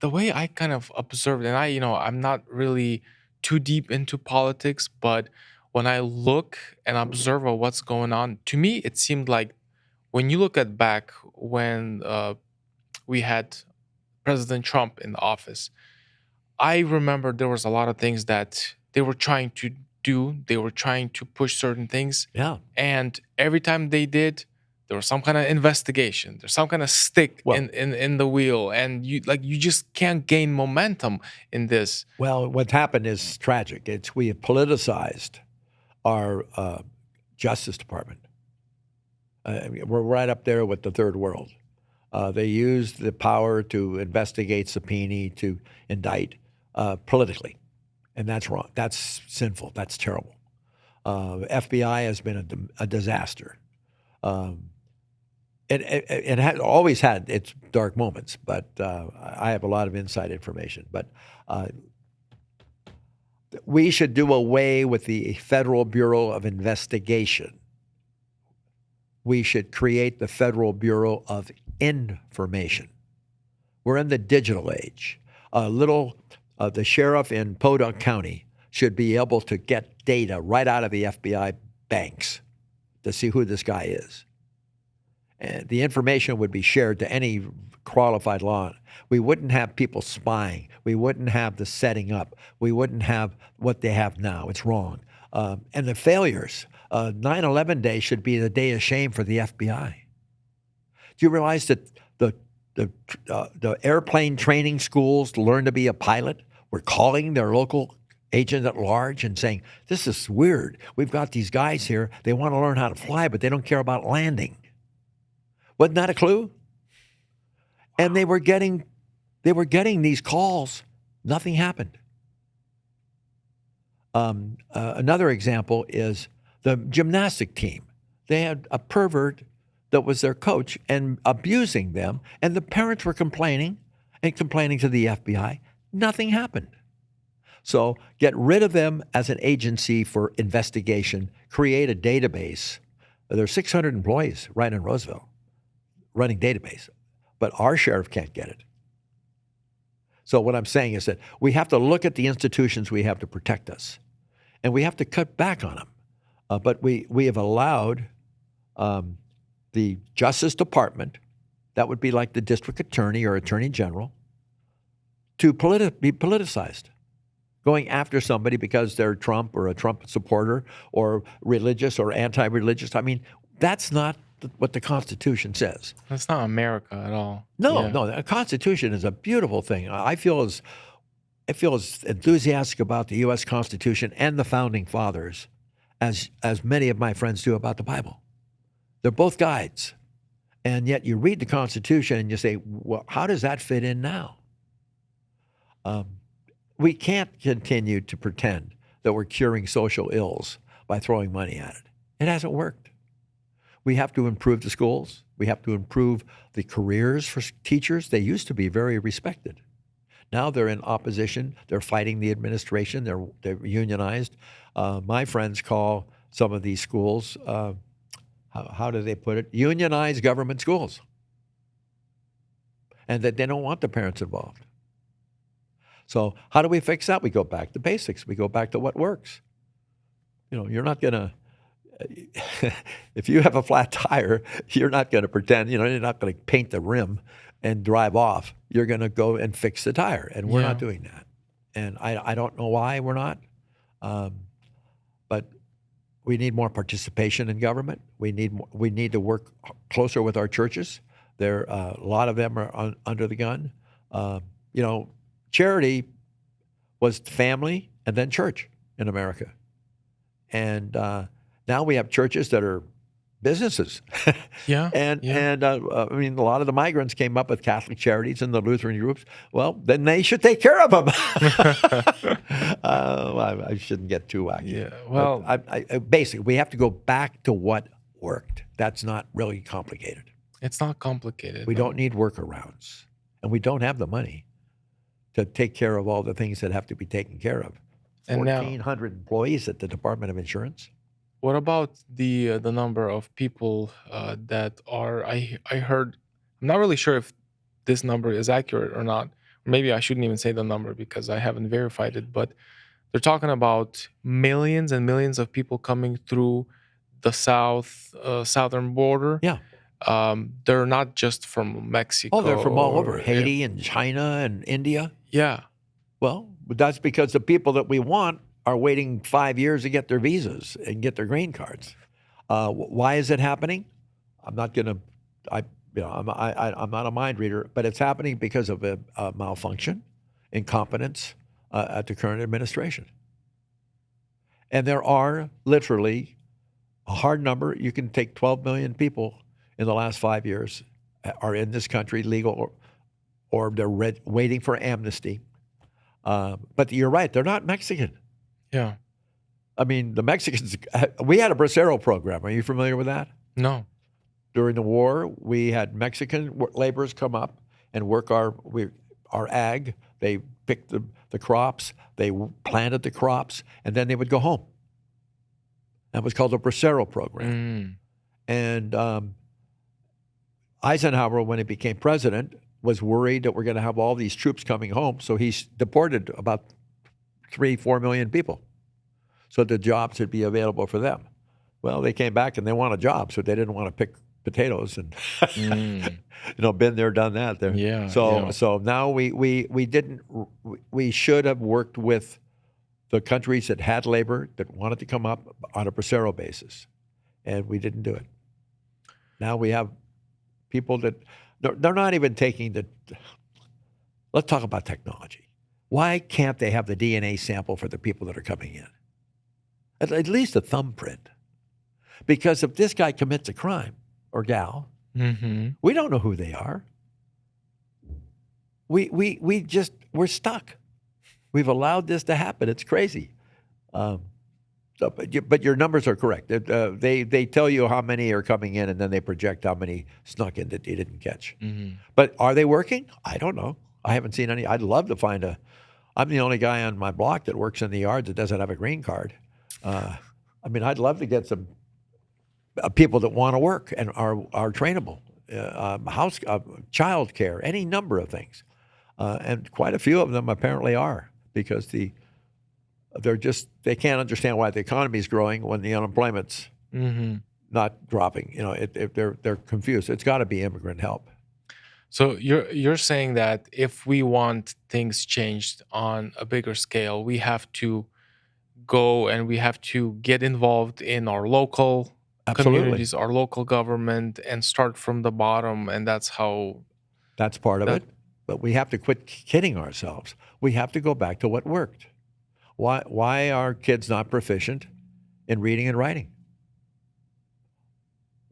the way I kind of observed, and I'm not really too deep into politics, but when I look and observe of what's going on, to me, it seemed like when you look at back when we had President Trump in the office, I remember there was a lot of things that they were trying to do. They were trying to push certain things, Yeah. and every time they did, there was some kind of investigation. There's some kind of stick Well, in the wheel, and you just can't gain momentum in this. what happened is tragic. We have politicized our Justice Department. I mean, we're right up there with the third world. They use the power to investigate, subpoena, to indict politically, and that's wrong. That's sinful. That's terrible. FBI has been a disaster. Um, it had always had its dark moments, but I have a lot of inside information. But uh, we should do away with the Federal Bureau of Investigation. We should create the Federal Bureau of Information. We're in the digital age. The sheriff in Podunk County should be able to get data right out of the FBI banks to see who this guy is. And the information would be shared to any qualified law. We wouldn't have people spying. We wouldn't have the setting up. We wouldn't have what they have now. It's wrong. And the failures. 9/11 Day should be the day of shame for the FBI. Do you realize that the airplane training schools learn to be a pilot were calling their local agent at large and saying, "This is weird. We've got these guys here. They want to learn how to fly, but they don't care about landing." Wasn't that a clue? And they were getting these calls. Nothing happened. Another example is the gymnastic team. They had a pervert that was their coach and abusing them, and the parents were complaining to the FBI. Nothing happened. So get rid of them as an agency for investigation, create a database. There are 600 employees right in Roseville running database, but our sheriff can't get it. So what I'm saying is that we have to look at the institutions we have to protect us, and we have to cut back on them. But we have allowed the Justice Department, that would be like the district attorney or attorney general, to be politicized, going after somebody because they're Trump or a Trump supporter or religious or anti-religious. I mean, that's not what the Constitution says. That's not America at all. No, Yeah. no, the Constitution is a beautiful thing. I feel as enthusiastic about the U.S. Constitution and the founding fathers as many of my friends do about the Bible. They're both guides, and yet you read the Constitution and you say, well, how does that fit in now? We can't continue to pretend that we're curing social ills by throwing money at it. It hasn't worked. We have to improve the schools. We have to improve the careers for teachers. They used to be very respected. Now they're in opposition. They're fighting the administration. They're unionized. My friends call some of these schools, how do they put it? Unionized government schools. And that they don't want the parents involved. So how do we fix that? We go back to basics. We go back to what works. You're not going to, if you have a flat tire, you're not going to pretend, you're not going to paint the rim and drive off. You're going to go and fix the tire. And we're not doing that. And I don't know why we're not. But we need more participation in government. We need to work closer with our churches. A lot of them are under the gun. Charity was family and then church in America. And now we have churches that are businesses. Yeah. And a lot of the migrants came up with Catholic Charities and the Lutheran groups. Well, then they should take care of them. I shouldn't get too wacky. Yeah. Well, basically, we have to go back to what worked. That's not really complicated. it's not complicated. We don't need workarounds, and we don't have the money to take care of all the things that have to be taken care of. And now- 1,400 employees at the Department of Insurance. What about the number of people that are? I heard. I'm not really sure if this number is accurate or not. Maybe I shouldn't even say the number because I haven't verified it. But they're talking about millions and millions of people coming through the southern border. Yeah. They're not just from Mexico. Oh, they're from all over. or- Haiti and China and India. Yeah. Well, but that's because the people that we want are waiting 5 years to get their visas and get their green cards. Why is it happening? I'm not going to. I'm not a mind reader, but it's happening because of a malfunction, incompetence at the current administration. And there are literally a hard number. You can take 12 million people in the last 5 years are in this country legal or they're waiting for amnesty. But you're right, they're not Mexican. Yeah. I mean, the Mexicans, we had a Bracero program. Are you familiar with that? No. During the war, we had Mexican laborers come up and work our ag. They picked the crops, they planted the crops, and then they would go home. That was called the Bracero program. And Eisenhower, when he became president, was worried that we're going to have all these troops coming home, so he deported about 3-4 million people so the jobs would be available for them. Well, they came back and they want a job, so they didn't want to pick potatoes and been there, done that. There. Yeah. So now we should have worked with the countries that had labor that wanted to come up on a Bracero basis, and we didn't do it. Now we have people that they're not even taking the. Let's talk about technology. Why can't they have the DNA sample for the people that are coming in? At least a thumbprint. Because if this guy commits a crime, or gal, we don't know who they are. We're stuck. We've allowed this to happen. It's crazy. But your numbers are correct. They tell you how many are coming in, and then they project how many snuck in that they didn't catch. But are they working? I don't know. I haven't seen any. I'd love to find I'm the only guy on my block that works in the yards that doesn't have a green card. I'd love to get some people that want to work and are trainable. Child care, any number of things. And quite a few of them apparently are, because they can't understand why the economy is growing when the unemployment's Hmm. not dropping. They're confused. It's got to be immigrant help. So you're saying that if we want things changed on a bigger scale, we have to go and we have to get involved in our local Absolutely, communities, our local government, and start from the bottom. And that's how that's part of that. it. But we have to quit kidding ourselves. We have to go back to what worked. Why are kids not proficient in reading and writing?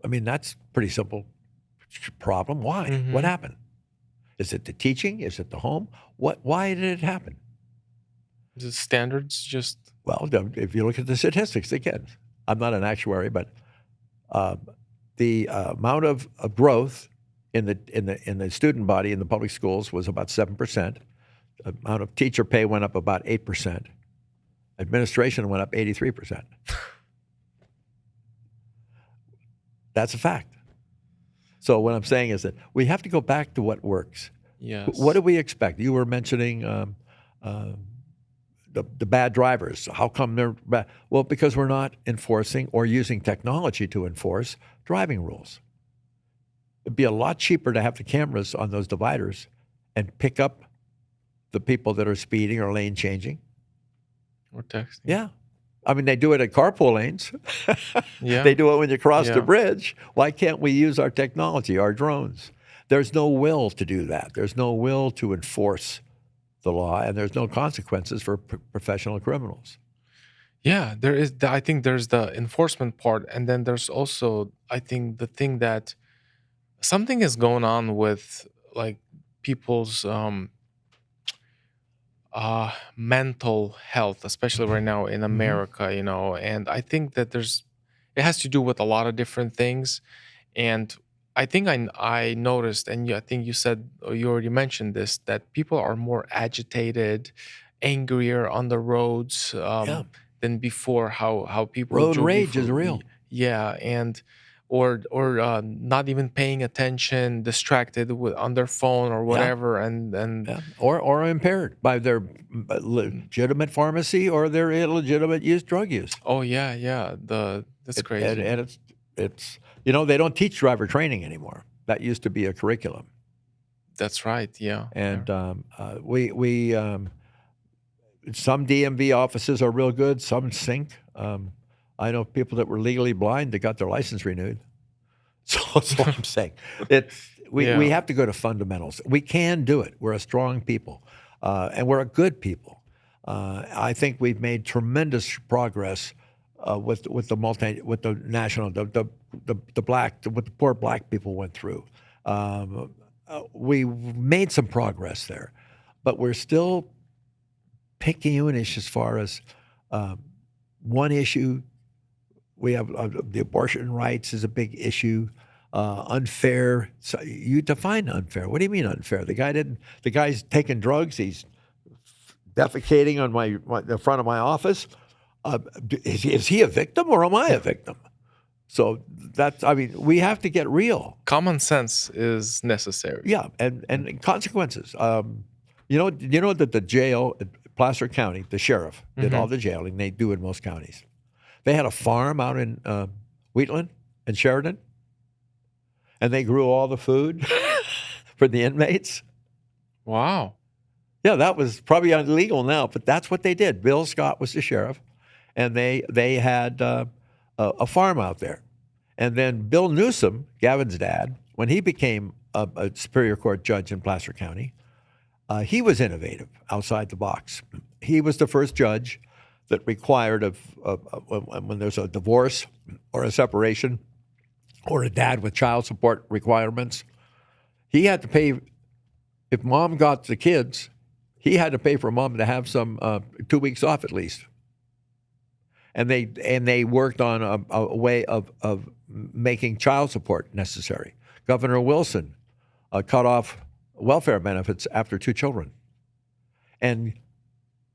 I mean, that's a pretty simple problem. Why? What Hmm. happened? Is it the teaching? Is it the home? Why did it happen? The standards just. Well, if you look at the statistics, again, I'm not an actuary, but uh, the amount of growth in the student body in the public schools was about 7%. The amount of teacher pay went up about 8%. Administration went up 83%. That's a fact. So what I'm saying is that we have to go back to what works. What do Yes. we expect? You were mentioning uh, the bad drivers. How come they're bad? Well, because we're not enforcing or using technology to enforce driving rules. It'd be a lot cheaper to have the cameras on those dividers and pick up the people that are speeding or lane changing. Or texting. Yeah. I mean, they do it at carpool lanes. They Yeah. do it when you cross the Yeah. bridge. Why can't we use our technology, our drones? There's no will to do that. There's no will to enforce the law, and there's no consequences for professional criminals. Yeah, there is. I think there's the enforcement part, and then there's also, I think, the thing that something is going on with like people's mental health, especially right now in Hmm. America, and I think that it has to do with a lot of different things. And I think I noticed, and I think you said, or you already mentioned this, that people are more agitated, angrier on the roads, Yeah. than before. How people Road drove rage is before, real. yeah, and or not even paying attention, distracted on their phone or Yeah. whatever, and Yeah. Or impaired by their legitimate pharmacy or their illegitimate drug use. oh yeah, yeah, that's It, and, crazy. and it's they don't teach driver training anymore. That used to be a curriculum. That's right. Yeah, yeah. And we some DMV offices are real good, some sink. I know people that were legally blind that got their license renewed. So that's what I'm saying. We Yeah. have to go to fundamentals. We can do it. We're a strong people, and we're a good people. I think we've made tremendous progress with the national the black what the poor black people went through. We made some progress there, but we're still picayunish as far as um, one issue. We have the abortion rights is a big issue. Unfair. So you define unfair. What do you mean unfair? The guy's taking drugs. He's defecating on the front of my office. Is he a victim or am I a victim? So that's. I mean, we have to get real. Common sense is necessary. Yeah, and consequences. You know that the jail at Placer County, the sheriff did Hmm. all the jailing. They do in most counties. They had a farm out in Wheatland and Sheridan, and they grew all the food for the inmates. Wow. Yeah, that was probably illegal now, but that's what they did. Bill Scott was the sheriff, and they had a farm out there. And then Bill Newsom, Gavin's dad, when he became a Superior Court judge in Placer County, he was innovative, outside the box. He was the first judge that required when there's a divorce or a separation or a dad with child support requirements, he had to pay. If mom got the kids, he had to pay for mom to have some 2 weeks off at least. And they worked on a way of making child support necessary. Governor Wilson cut off welfare benefits after 2 children, and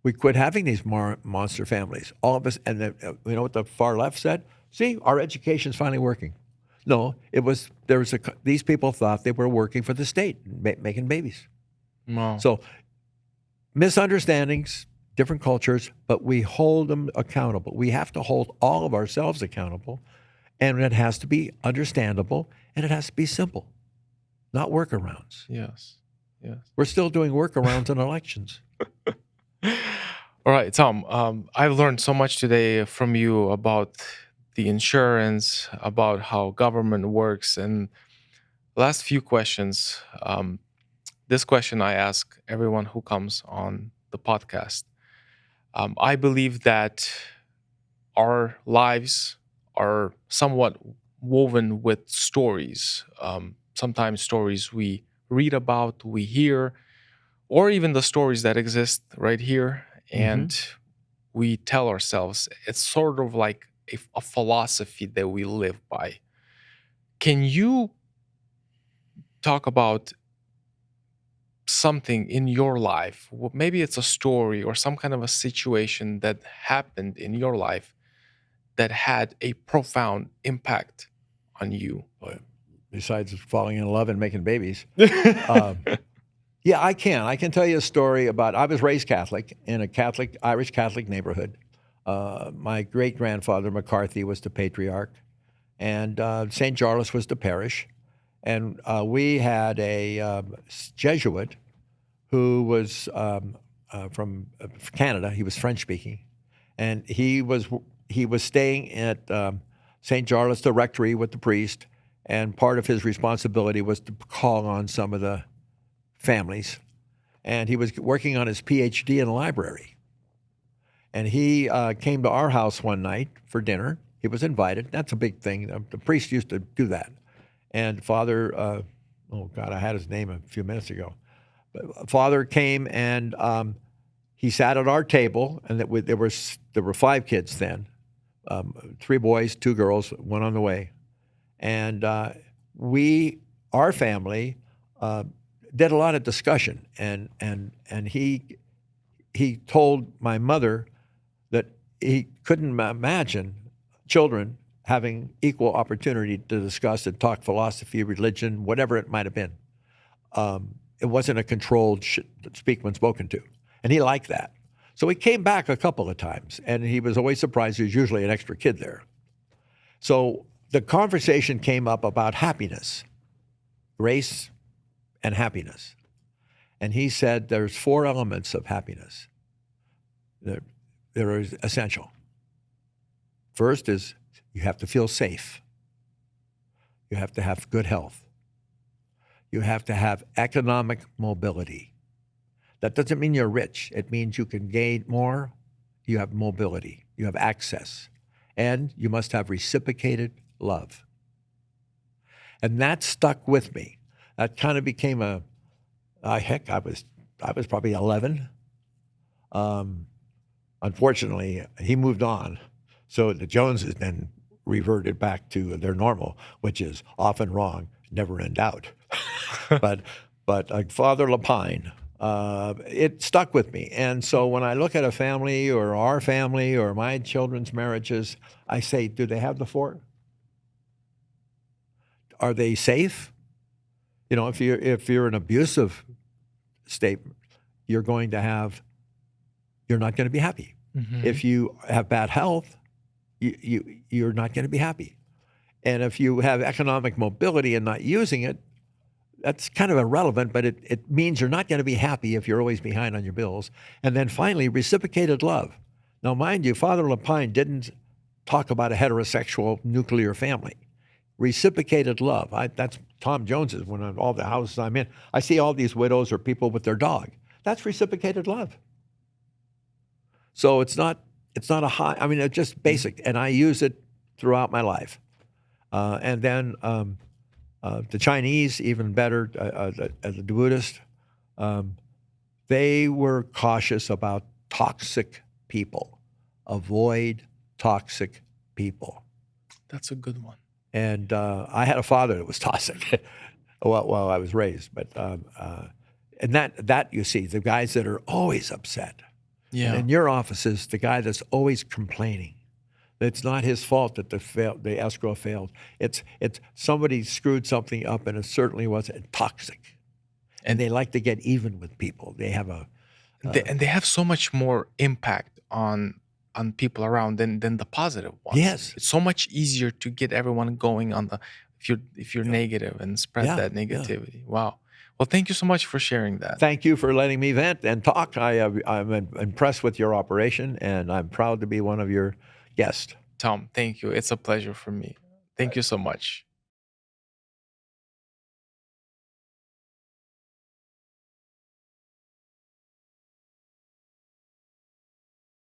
we quit having these monster families. All of us, and you know what the far left said? See, our education's finally working. No, these people thought they were working for the state, making babies. Wow. So misunderstandings, different cultures, but we hold them accountable. We have to hold all of ourselves accountable, and it has to be understandable, and it has to be simple, not workarounds. Yes. Yes. We're still doing workarounds in elections. All right, Tom. I've learned so much today from you about the insurance, about how government works, and last few questions. This question I ask everyone who comes on the podcast. I believe that our lives are somewhat woven with stories. Sometimes stories we read about, we hear, or even the stories that exist right here. And we tell ourselves it's sort of like a philosophy that we live by. Can you talk about something in your life? Maybe it's a story or some kind of a situation that happened in your life that had a profound impact on you. Besides falling in love and making babies. Yeah, I can. I can tell you a story about. I was raised Catholic in a Catholic, Irish Catholic neighborhood. My great grandfather McCarthy was the patriarch, and St. Charles was the parish. And we had a Jesuit who was from Canada. He was French speaking, and he was staying at St. Charles, the rectory, with the priest. And part of his responsibility was to call on some of the families. And he was working on his PhD in library. And he came to our house one night for dinner. He was invited. That's a big thing. The priest used to do that. And Father, oh God, I had his name a few minutes ago. But Father came and he sat at our table, and there were 5 kids then, 3 boys, 2 girls, one on the way. And our family, did a lot of discussion, and he told my mother that he couldn't imagine children having equal opportunity to discuss and talk philosophy, religion, whatever it might have been. It wasn't a controlled speak when spoken to, and he liked that. So he came back a couple of times, and he was always surprised. There's usually an extra kid there. So the conversation came up about happiness, grace, and happiness. And he said there's 4 elements of happiness that are essential. First is you have to feel safe. You have to have good health. You have to have economic mobility. That doesn't mean you're rich. It means you can gain more. You have mobility. You have access. And you must have reciprocated love. And that stuck with me. That kind of became I was probably 11. Unfortunately, he moved on. So the Joneses then reverted back to their normal, which is often wrong, never in doubt. but Father Lapine, it stuck with me. And so when I look at a family or our family or my children's marriages, I say, do they have the 4? Are they safe? You know, if you're an abusive state, you're not going to be happy. Mhm. If you have bad health, you're not going to be happy. And if you have economic mobility and not using it, that's kind of irrelevant, but it means you're not going to be happy if you're always behind on your bills. And then finally, reciprocated love. Now, mind you, Father Lapine didn't talk about a heterosexual nuclear family. Reciprocated love. That's Tom Jones's. When all the houses I'm in, I see all these widows or people with their dog. That's reciprocated love. So it's not a high. I mean, it's just basic, and I use it throughout my life. And then the Chinese, even better, the Buddhist, they were cautious about toxic people. Avoid toxic people. That's a good one. And I had a father that was toxic while I was raised. But and that you see, the guys that are always upset. Yeah. And in your offices, the guy that's always complaining. It's not his fault that the escrow failed. It's somebody screwed something up, and it certainly wasn't toxic. and they like to get even with people. They have a And they have so much more impact on people around than the positive ones. yes, It's so much easier to get everyone going on the if you're negative and spread yeah, that yeah. negativity. Wow. Well, thank you so much for sharing that. Thank you for letting me vent and talk. I'm impressed with your operation, and I'm proud to be one of your guests. Tom, thank you. It's a pleasure for me. Thank you so much.